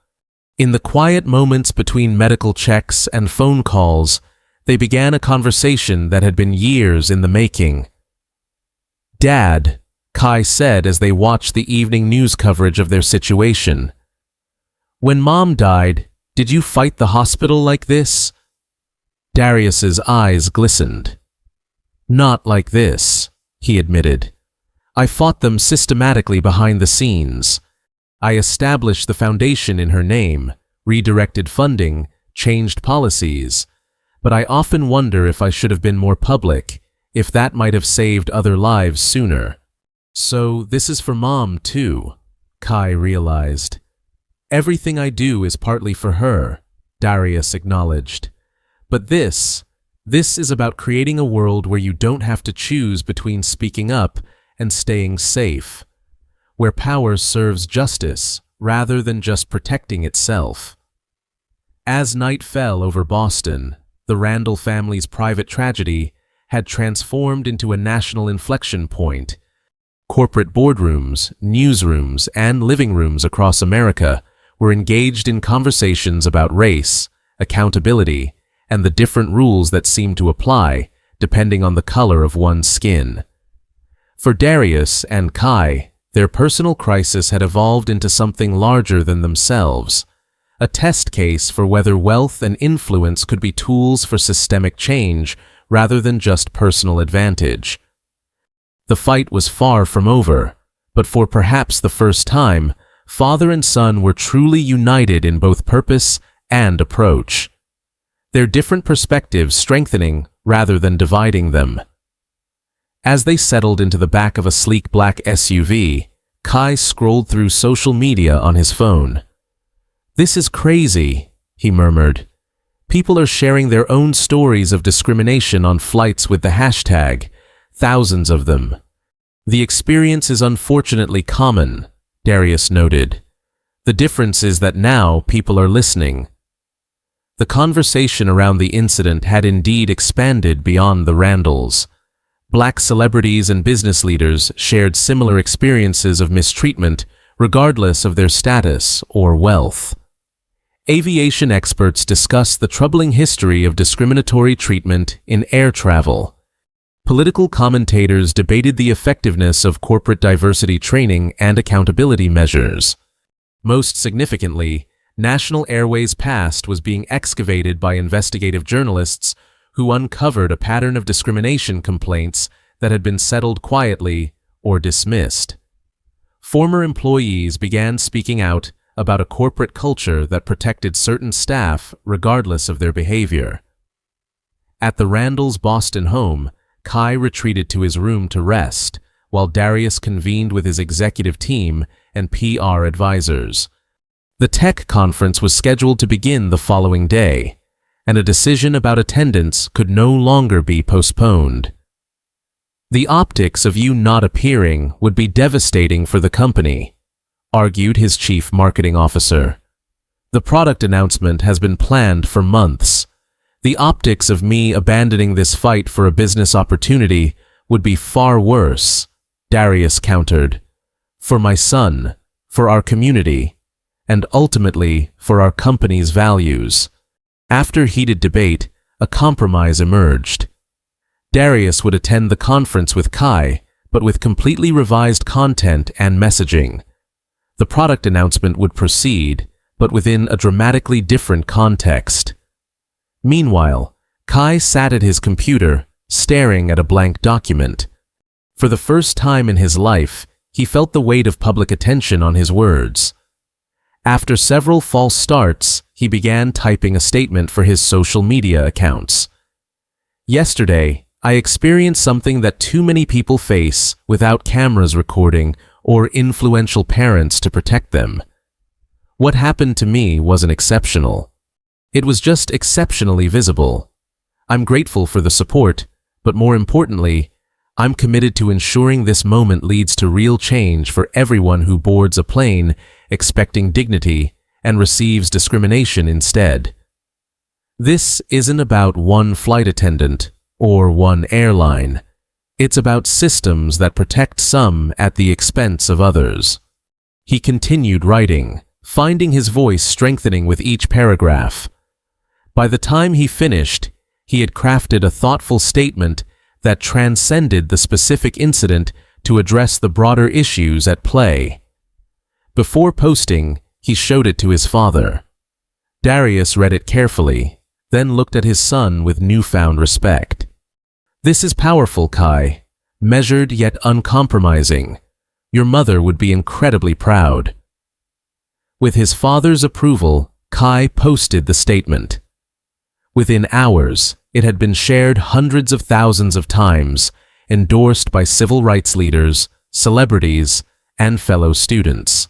S1: In the quiet moments between medical checks and phone calls, they began a conversation that had been years in the making. "Dad," Kai said as they watched the evening news coverage of their situation, "when Mom died, did you fight the hospital like this?" Darius's eyes glistened. "Not like this," he admitted. "I fought them systematically behind the scenes. I established the foundation in her name, redirected funding, changed policies, but I often wonder if I should have been more public, if that might have saved other lives sooner." "So this is for Mom too," Kai realized. "Everything I do is partly for her," Darius acknowledged. "But this is about creating a world where you don't have to choose between speaking up and staying safe, where power serves justice rather than just protecting itself." As night fell over Boston, the Randall family's private tragedy had transformed into a national inflection point. Corporate boardrooms, newsrooms, and living rooms across America were engaged in conversations about race, accountability, and the different rules that seemed to apply depending on the color of one's skin. For Darius and Kai, their personal crisis had evolved into something larger than themselves, a test case for whether wealth and influence could be tools for systemic change rather than just personal advantage. The fight was far from over, but for perhaps the first time, father and son were truly united in both purpose and approach, their different perspectives strengthening rather than dividing them. As they settled into the back of a sleek black SUV, Kai scrolled through social media on his phone. "This is crazy," he murmured. "People are sharing their own stories of discrimination on flights with the hashtag, thousands of them. The experience is unfortunately common," Darius noted. "The difference is that now people are listening." The conversation around the incident had indeed expanded beyond the Randalls. Black celebrities and business leaders shared similar experiences of mistreatment regardless of their status or wealth. Aviation experts discussed the troubling history of discriminatory treatment in air travel. Political commentators debated the effectiveness of corporate diversity training and accountability measures. Most significantly, National Airways' past was being excavated by investigative journalists who uncovered a pattern of discrimination complaints that had been settled quietly or dismissed. Former employees began speaking out about a corporate culture that protected certain staff regardless of their behavior. At the Randalls' Boston home, Kai retreated to his room to rest, while Darius convened with his executive team and PR advisors. The tech conference was scheduled to begin the following day, and a decision about attendance could no longer be postponed. The optics of you not appearing would be devastating for the company, argued his chief marketing officer. The product announcement has been planned for months. The optics of me abandoning this fight for a business opportunity would be far worse, Darius countered. For my son, for our community, and ultimately for our company's values. After heated debate, a compromise emerged. Darius would attend the conference with Kai, but with completely revised content and messaging. The product announcement would proceed, but within a dramatically different context. Meanwhile, Kai sat at his computer, staring at a blank document. For the first time in his life, he felt the weight of public attention on his words. After several false starts, he began typing a statement for his social media accounts. Yesterday, I experienced something that too many people face without cameras recording or influential parents to protect them. What happened to me wasn't exceptional. It was just exceptionally visible. I'm grateful for the support, but more importantly, I'm committed to ensuring this moment leads to real change for everyone who boards a plane expecting dignity and receives discrimination instead. This isn't about one flight attendant or one airline. It's about systems that protect some at the expense of others. He continued writing, finding his voice strengthening with each paragraph. By the time he finished, he had crafted a thoughtful statement that transcended the specific incident to address the broader issues at play. Before posting, he showed it to his father. Darius read it carefully, then looked at his son with newfound respect. This is powerful, Kai, measured yet uncompromising. Your mother would be incredibly proud. With his father's approval, Kai posted the statement. Within hours, it had been shared hundreds of thousands of times, endorsed by civil rights leaders, celebrities, and fellow students.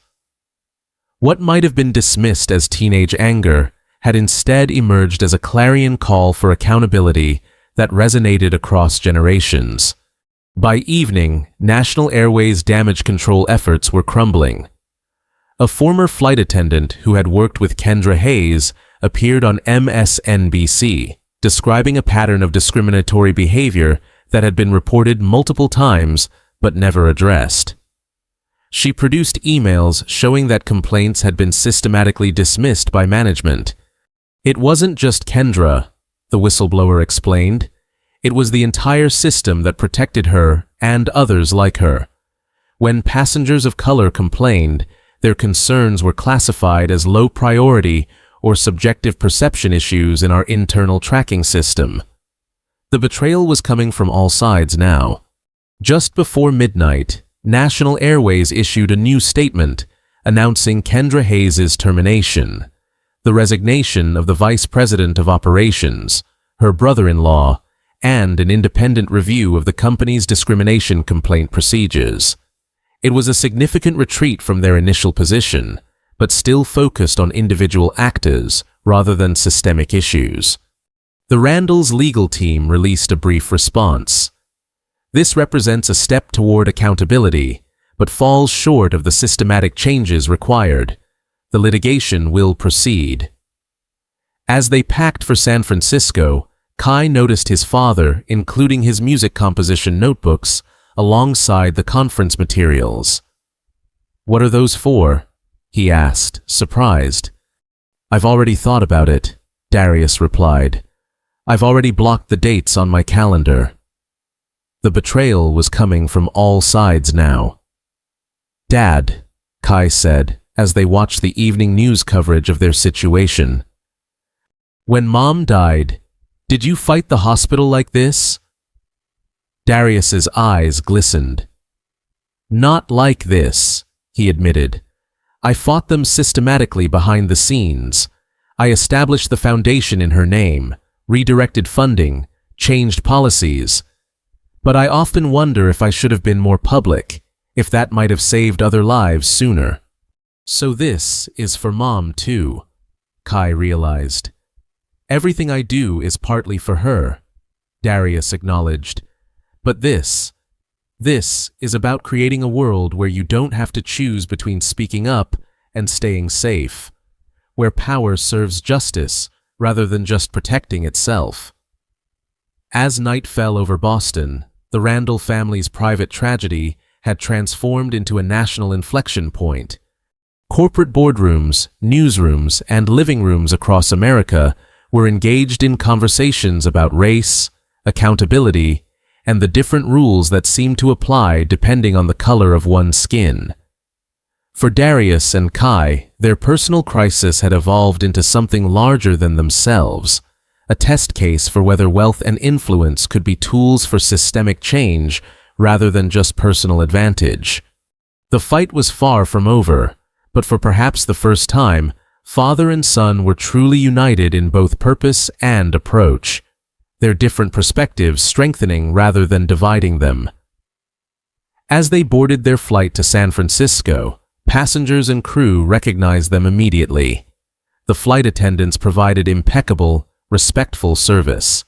S1: What might have been dismissed as teenage anger had instead emerged as a clarion call for accountability that resonated across generations. By evening, National Airways' damage control efforts were crumbling. A former flight attendant who had worked with Kendra Hayes appeared on MSNBC, describing a pattern of discriminatory behavior that had been reported multiple times but never addressed. She produced emails showing that complaints had been systematically dismissed by management. It wasn't just Kendra, the whistleblower explained. It was the entire system that protected her and others like her. When passengers of color complained, their concerns were classified as low priority or subjective perception issues in our internal tracking system. The betrayal was coming from all sides now. Just before midnight, National Airways issued a new statement announcing Kendra Hayes' termination, the resignation of the Vice President of Operations, her brother-in-law, and an independent review of the company's discrimination complaint procedures. It was a significant retreat from their initial position, but still focused on individual actors rather than systemic issues. The Randalls' legal team released a brief response. This represents a step toward accountability, but falls short of the systematic changes required. The litigation will proceed. As they packed for San Francisco, Kai noticed his father including his music composition notebooks alongside the conference materials. "What are those for?" he asked, surprised. "I've already thought about it," Darius replied. "I've already blocked the dates on my calendar." The betrayal was coming from all sides now. "Dad," Kai said as they watched the evening news coverage of their situation. "When Mom died, did you fight the hospital like this?" Darius's eyes glistened. "Not like this," he admitted. "I fought them systematically behind the scenes. I established the foundation in her name, redirected funding, changed policies. But I often wonder if I should have been more public, if that might have saved other lives sooner. So this is for Mom too, Kai realized. Everything I do is partly for her, Darius acknowledged. But this is about creating a world where you don't have to choose between speaking up and staying safe, where power serves justice rather than just protecting itself. As night fell over Boston, the Randall family's private tragedy had transformed into a national inflection point. Corporate boardrooms, newsrooms, and living rooms across America were engaged in conversations about race, accountability, and the different rules that seemed to apply depending on the color of one's skin. For Darius and Kai, their personal crisis had evolved into something larger than themselves, a test case for whether wealth and influence could be tools for systemic change rather than just personal advantage. The fight was far from over, but for perhaps the first time, father and son were truly united in both purpose and approach, their different perspectives strengthening rather than dividing them. As they boarded their flight to San Francisco, passengers and crew recognized them immediately. The flight attendants provided impeccable, respectful service.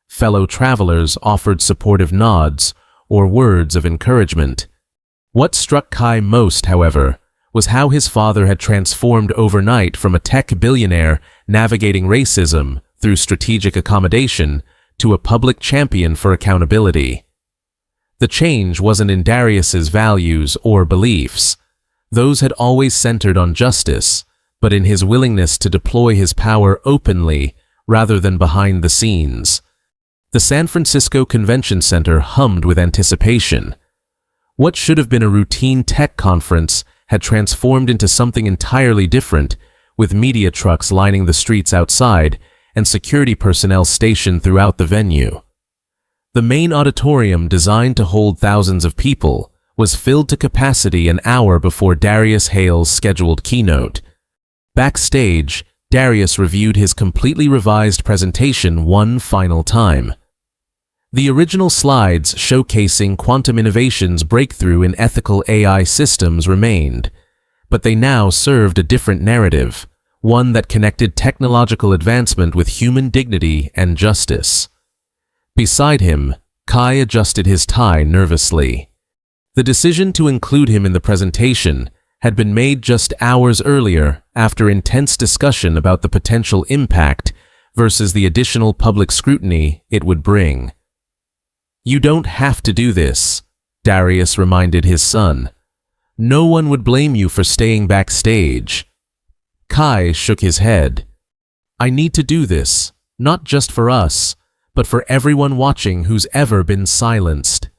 S1: Fellow travelers offered supportive nods or words of encouragement. What struck Kai most, however, was how his father had transformed overnight from a tech billionaire navigating racism through strategic accommodation to a public champion for accountability. The change wasn't in Darius's values or beliefs. Those had always centered on justice, but in his willingness to deploy his power openly rather than behind the scenes. The San Francisco Convention Center hummed with anticipation. What should have been a routine tech conference had transformed into something entirely different, with media trucks lining the streets outside and security personnel stationed throughout the venue. The main auditorium, designed to hold thousands of people, was filled to capacity an hour before Darius Hale's scheduled keynote. Backstage, Darius reviewed his completely revised presentation one final time. The original slides showcasing quantum innovation's breakthrough in ethical AI systems remained, but they now served a different narrative, one that connected technological advancement with human dignity and justice. Beside him, Kai adjusted his tie nervously. The decision to include him in the presentation had been made just hours earlier after intense discussion about the potential impact versus the additional public scrutiny it would bring. "You don't have to do this," Darius reminded his son. "No one would blame you for staying backstage." Kai shook his head. "I need to do this, not just for us, but for everyone watching who's ever been silenced."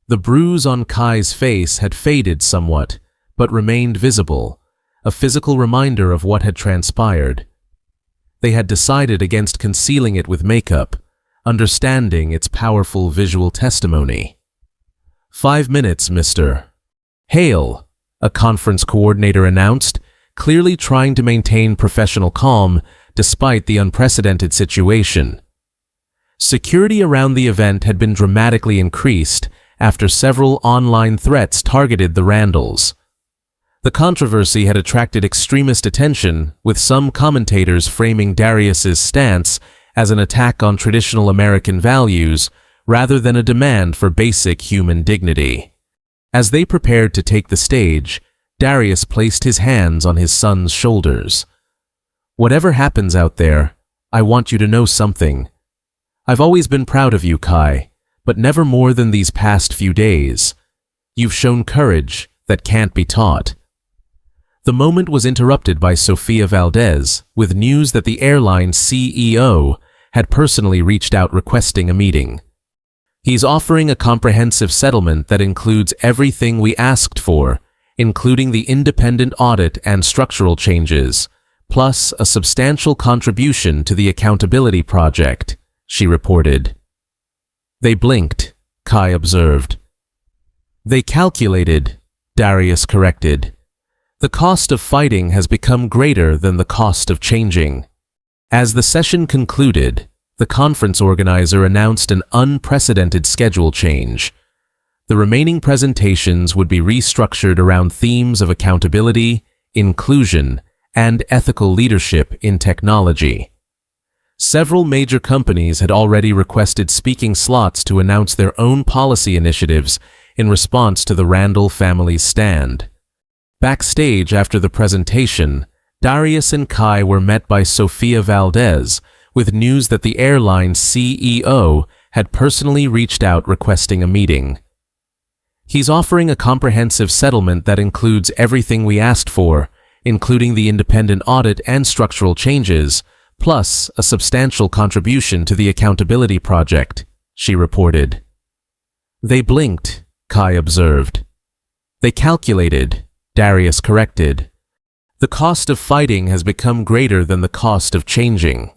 S1: The bruise on Kai's face had faded somewhat, but remained visible, a physical reminder of what had transpired. They had decided against concealing it with makeup, understanding its powerful visual testimony. "5 minutes, Mr. Hale," a conference coordinator announced, clearly trying to maintain professional calm despite the unprecedented situation. Security around the event had been dramatically increased after several online threats targeted the Randalls. The controversy had attracted extremist attention, with some commentators framing Darius's stance as an attack on traditional American values rather than a demand for basic human dignity. As they prepared to take the stage, Darius placed his hands on his son's shoulders. "Whatever happens out there, I want you to know something. I've always been proud of you, Kai, but never more than these past few days. You've shown courage that can't be taught." The moment was interrupted by Sofia Valdez with news that the airline CEO had personally reached out requesting a meeting. "He's offering a comprehensive settlement that includes everything we asked for, including the independent audit and structural changes, plus a substantial contribution to the accountability project," she reported. "They blinked," Kai observed. "They calculated," Darius corrected. "The cost of fighting has become greater than the cost of changing." As the session concluded, the conference organizer announced an unprecedented schedule change. The remaining presentations would be restructured around themes of accountability, inclusion, and ethical leadership in technology. Several major companies had already requested speaking slots to announce their own policy initiatives in response to the Randall family's stand. Backstage after the presentation, Darius and Kai were met by Sofia Valdez with news that the airline's CEO had personally reached out requesting a meeting. "He's offering a comprehensive settlement that includes everything we asked for, including the independent audit and structural changes, plus a substantial contribution to the accountability project," she reported. "They blinked," Kai observed. "They calculated," Darius corrected. "The cost of fighting has become greater than the cost of changing."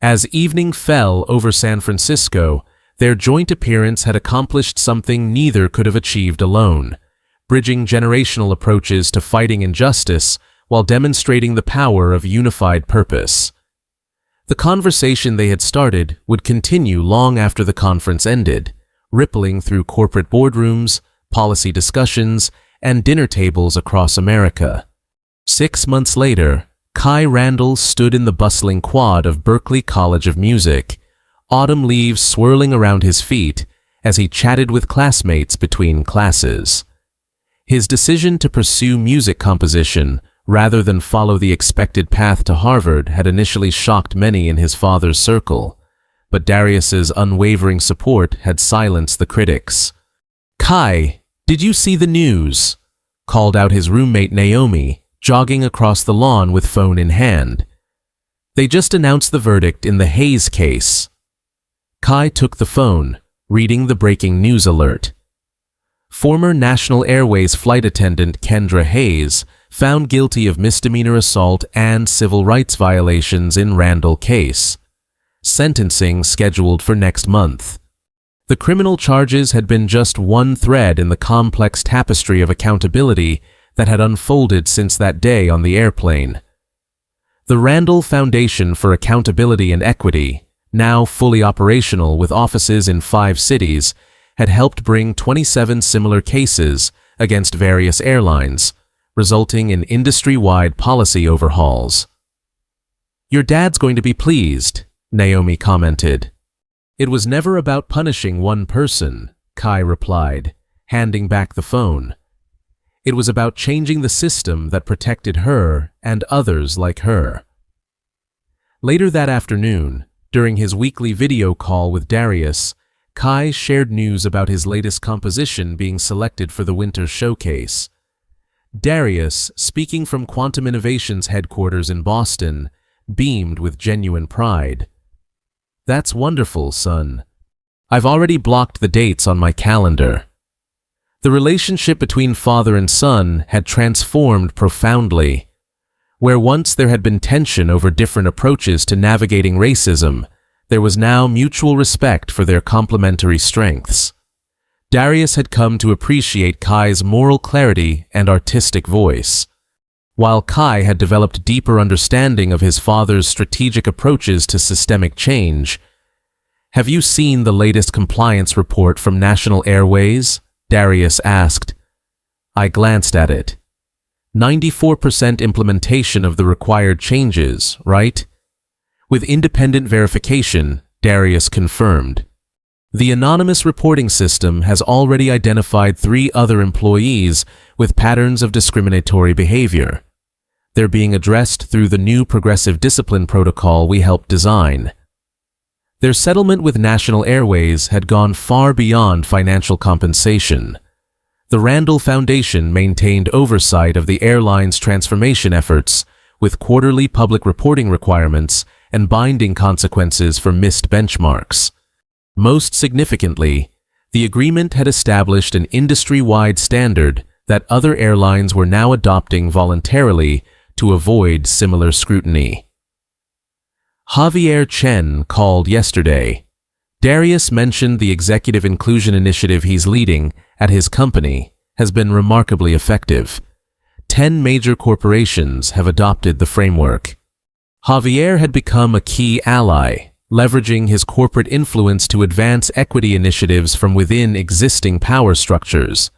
S1: As evening fell over San Francisco, their joint appearance had accomplished something neither could have achieved alone, bridging generational approaches to fighting injustice while demonstrating the power of unified purpose. The conversation they had started would continue long after the conference ended, rippling through corporate boardrooms, policy discussions, and dinner tables across America. 6 months later, Kai Randall stood in the bustling quad of Berklee College of Music, autumn leaves swirling around his feet as he chatted with classmates between classes. His decision to pursue music composition rather than follow the expected path to Harvard had initially shocked many in his father's circle, but Darius's unwavering support had silenced the critics. "Kai, did you see the news?" called out his roommate Naomi, jogging across the lawn with phone in hand. "They just announced the verdict in the Hayes case." Kai took the phone, reading the breaking news alert. Former National Airways flight attendant Kendra Hayes found guilty of misdemeanor assault and civil rights violations in Randall case. Sentencing scheduled for next month. The criminal charges had been just one thread in the complex tapestry of accountability that had unfolded since that day on the airplane. The Randall Foundation for Accountability and Equity, now fully operational with offices in 5 cities, had helped bring 27 similar cases against various airlines, resulting in industry-wide policy overhauls. "Your dad's going to be pleased," Naomi commented. "It was never about punishing one person," Kai replied, handing back the phone. "It was about changing the system that protected her and others like her." Later that afternoon, during his weekly video call with Darius, Kai shared news about his latest composition being selected for the Winter Showcase. Darius, speaking from Quantum Innovations headquarters in Boston, beamed with genuine pride. "That's wonderful, son. I've already blocked the dates on my calendar." The relationship between father and son had transformed profoundly. Where once there had been tension over different approaches to navigating racism, there was now mutual respect for their complementary strengths. Darius had come to appreciate Kai's moral clarity and artistic voice, while Kai had developed deeper understanding of his father's strategic approaches to systemic change. "Have you seen the latest compliance report from National Airways?" Darius asked. I glanced at it. 94% implementation of the required changes, right? With independent verification, Darius confirmed. The anonymous reporting system has already identified 3 other employees with patterns of discriminatory behavior. They're being addressed through the new progressive discipline protocol we helped design. Their settlement with National Airways had gone far beyond financial compensation. The Randall Foundation maintained oversight of the airline's transformation efforts with quarterly public reporting requirements and binding consequences for missed benchmarks. Most significantly, the agreement had established an industry-wide standard that other airlines were now adopting voluntarily to avoid similar scrutiny. Javier Chen called yesterday. Darius mentioned the executive inclusion initiative he's leading at his company has been remarkably effective. 10 major corporations have adopted the framework. Javier had become a key ally, leveraging his corporate influence to advance equity initiatives from within existing power structures.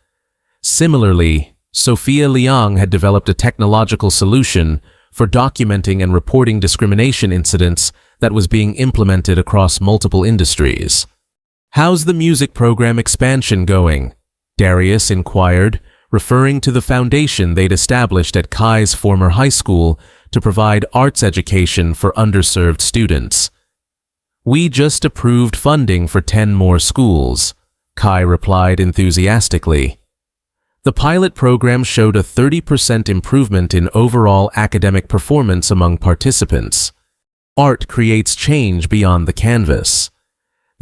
S1: Similarly, Sophia Liang had developed a technological solution for documenting and reporting discrimination incidents that was being implemented across multiple industries. "How's the music program expansion going?" Darius inquired, referring to the foundation they'd established at Kai's former high school to provide arts education for underserved students. "We just approved funding for 10 more schools," Kai replied enthusiastically. The pilot program showed a 30% improvement in overall academic performance among participants. Art creates change beyond the canvas.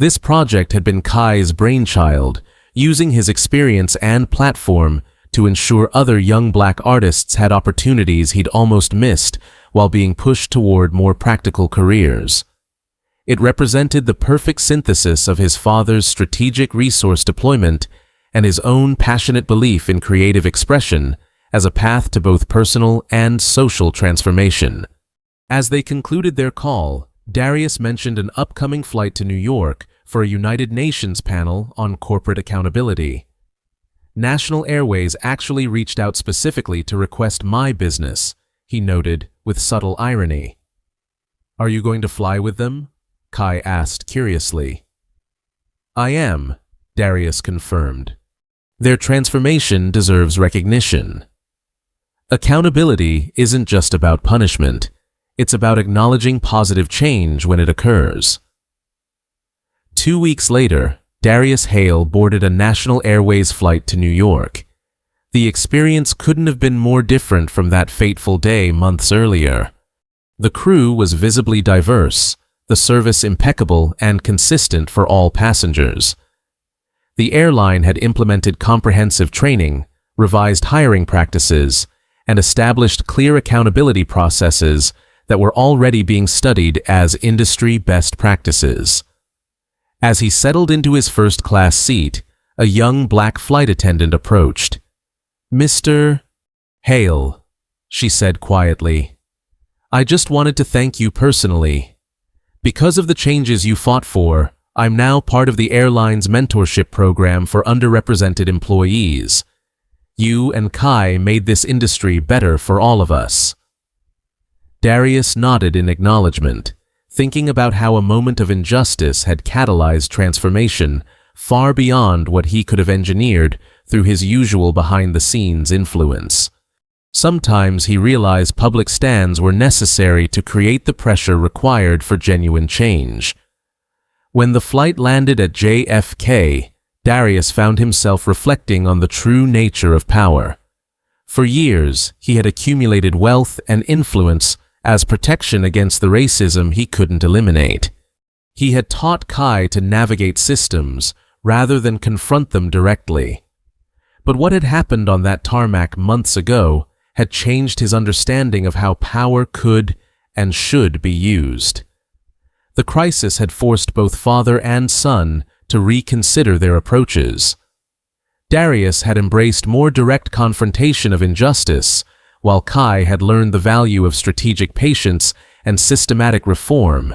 S1: This project had been Kai's brainchild, using his experience and platform to ensure other young black artists had opportunities he'd almost missed while being pushed toward more practical careers. It represented the perfect synthesis of his father's strategic resource deployment and his own passionate belief in creative expression as a path to both personal and social transformation. As they concluded their call, Darius mentioned an upcoming flight to New York for a United Nations panel on corporate accountability. "National Airways actually reached out specifically to request my business," he noted with subtle irony. "Are you going to fly with them?" Kai asked curiously. "I am," Darius confirmed. "Their transformation deserves recognition." Accountability isn't just about punishment. It's about acknowledging positive change when it occurs. 2 weeks later, Darius Hale boarded a National Airways flight to New York. The experience couldn't have been more different from that fateful day months earlier. The crew was visibly diverse, the service impeccable and consistent for all passengers. The airline had implemented comprehensive training, revised hiring practices, and established clear accountability processes that were already being studied as industry best practices. As he settled into his first-class seat, a young black flight attendant approached. "Mr. Hale," she said quietly, "I just wanted to thank you personally. Because of the changes you fought for, I'm now part of the airline's mentorship program for underrepresented employees. You and Kai made this industry better for all of us." Darius nodded in acknowledgement, thinking about how a moment of injustice had catalyzed transformation far beyond what he could have engineered through his usual behind-the-scenes influence. Sometimes he realized public stands were necessary to create the pressure required for genuine change. When the flight landed at JFK, Darius found himself reflecting on the true nature of power. For years, he had accumulated wealth and influence as protection against the racism he couldn't eliminate. He had taught Kai to navigate systems rather than confront them directly. But what had happened on that tarmac months ago had changed his understanding of how power could and should be used. The crisis had forced both father and son to reconsider their approaches. Darius had embraced more direct confrontation of injustice, while Kai had learned the value of strategic patience and systematic reform.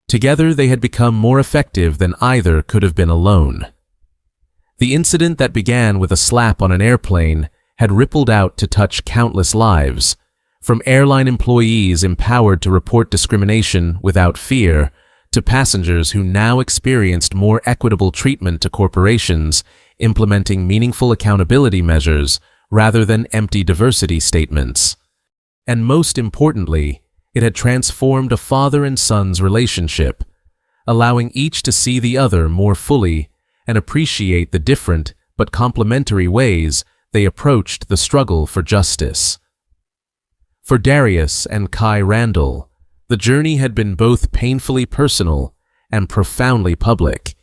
S1: Together they had become more effective than either could have been alone. The incident that began with a slap on an airplane had rippled out to touch countless lives, from airline employees empowered to report discrimination without fear, to passengers who now experienced more equitable treatment to corporations implementing meaningful accountability measures rather than empty diversity statements. And most importantly, it had transformed a father and son's relationship, allowing each to see the other more fully and appreciate the different but complementary ways they approached the struggle for justice. For Darius and Kai Randall, the journey had been both painfully personal and profoundly public.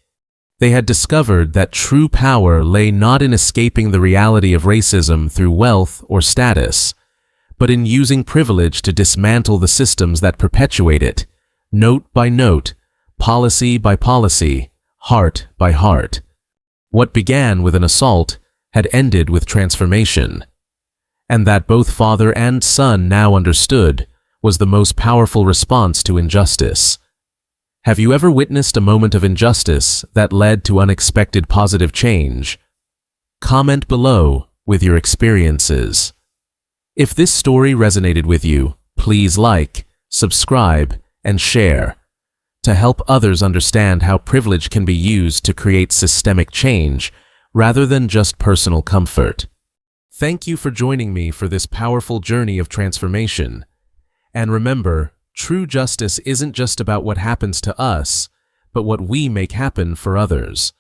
S1: They had discovered that true power lay not in escaping the reality of racism through wealth or status, but in using privilege to dismantle the systems that perpetuate it, note by note, policy by policy, heart by heart. What began with an assault had ended with transformation, and that both father and son now understood was the most powerful response to injustice. Have you ever witnessed a moment of injustice that led to unexpected positive change? Comment below with your experiences. If this story resonated with you, please like, subscribe, and share to help others understand how privilege can be used to create systemic change rather than just personal comfort. Thank you for joining me for this powerful journey of transformation. And remember, true justice isn't just about what happens to us, but what we make happen for others.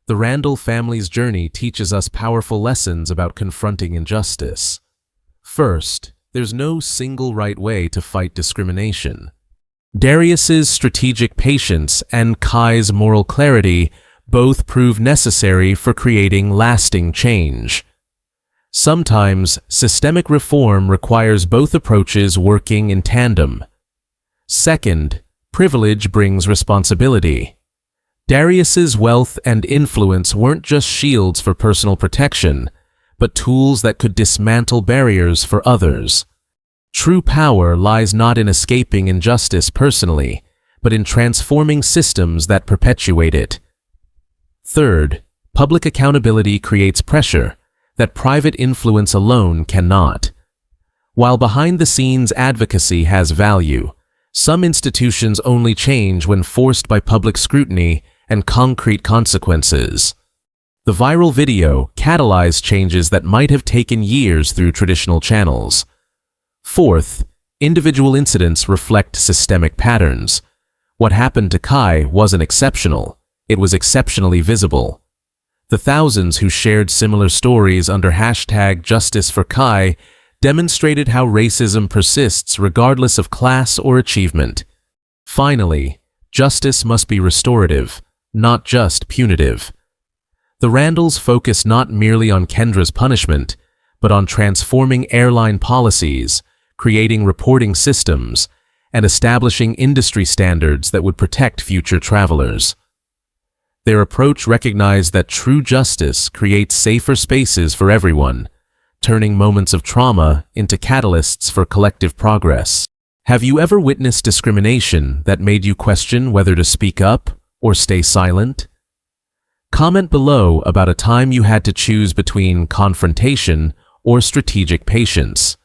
S1: The Randall family's journey teaches us powerful lessons about confronting injustice. First, there's no single right way to fight discrimination. Darius's strategic patience and Kai's moral clarity both prove necessary for creating lasting change. Sometimes, systemic reform requires both approaches working in tandem. Second, privilege brings responsibility. Darius's wealth and influence weren't just shields for personal protection, but tools that could dismantle barriers for others. True power lies not in escaping injustice personally, but in transforming systems that perpetuate it. Third, public accountability creates pressure that private influence alone cannot. While behind-the-scenes advocacy has value, some institutions only change when forced by public scrutiny and concrete consequences. The viral video catalyzed changes that might have taken years through traditional channels. Fourth, individual incidents reflect systemic patterns. What happened to Kai wasn't exceptional, it was exceptionally visible. The thousands who shared similar stories under #JusticeForKai demonstrated how racism persists regardless of class or achievement. Finally, justice must be restorative, not just punitive. The Randalls focus not merely on Kendra's punishment, but on transforming airline policies, creating reporting systems, and establishing industry standards that would protect future travelers. Their approach recognized that true justice creates safer spaces for everyone, turning moments of trauma into catalysts for collective progress. Have you ever witnessed discrimination that made you question whether to speak up or stay silent? Comment below about a time you had to choose between confrontation or strategic patience.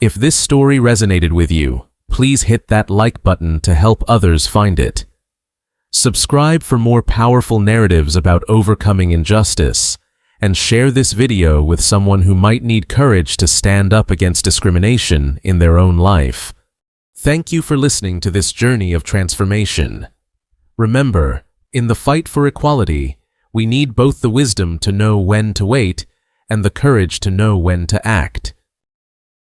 S1: If this story resonated with you, please hit that like button to help others find it. Subscribe for more powerful narratives about overcoming injustice, and share this video with someone who might need courage to stand up against discrimination in their own life. Thank you for listening to this journey of transformation. Remember, in the fight for equality, we need both the wisdom to know when to wait and the courage to know when to act.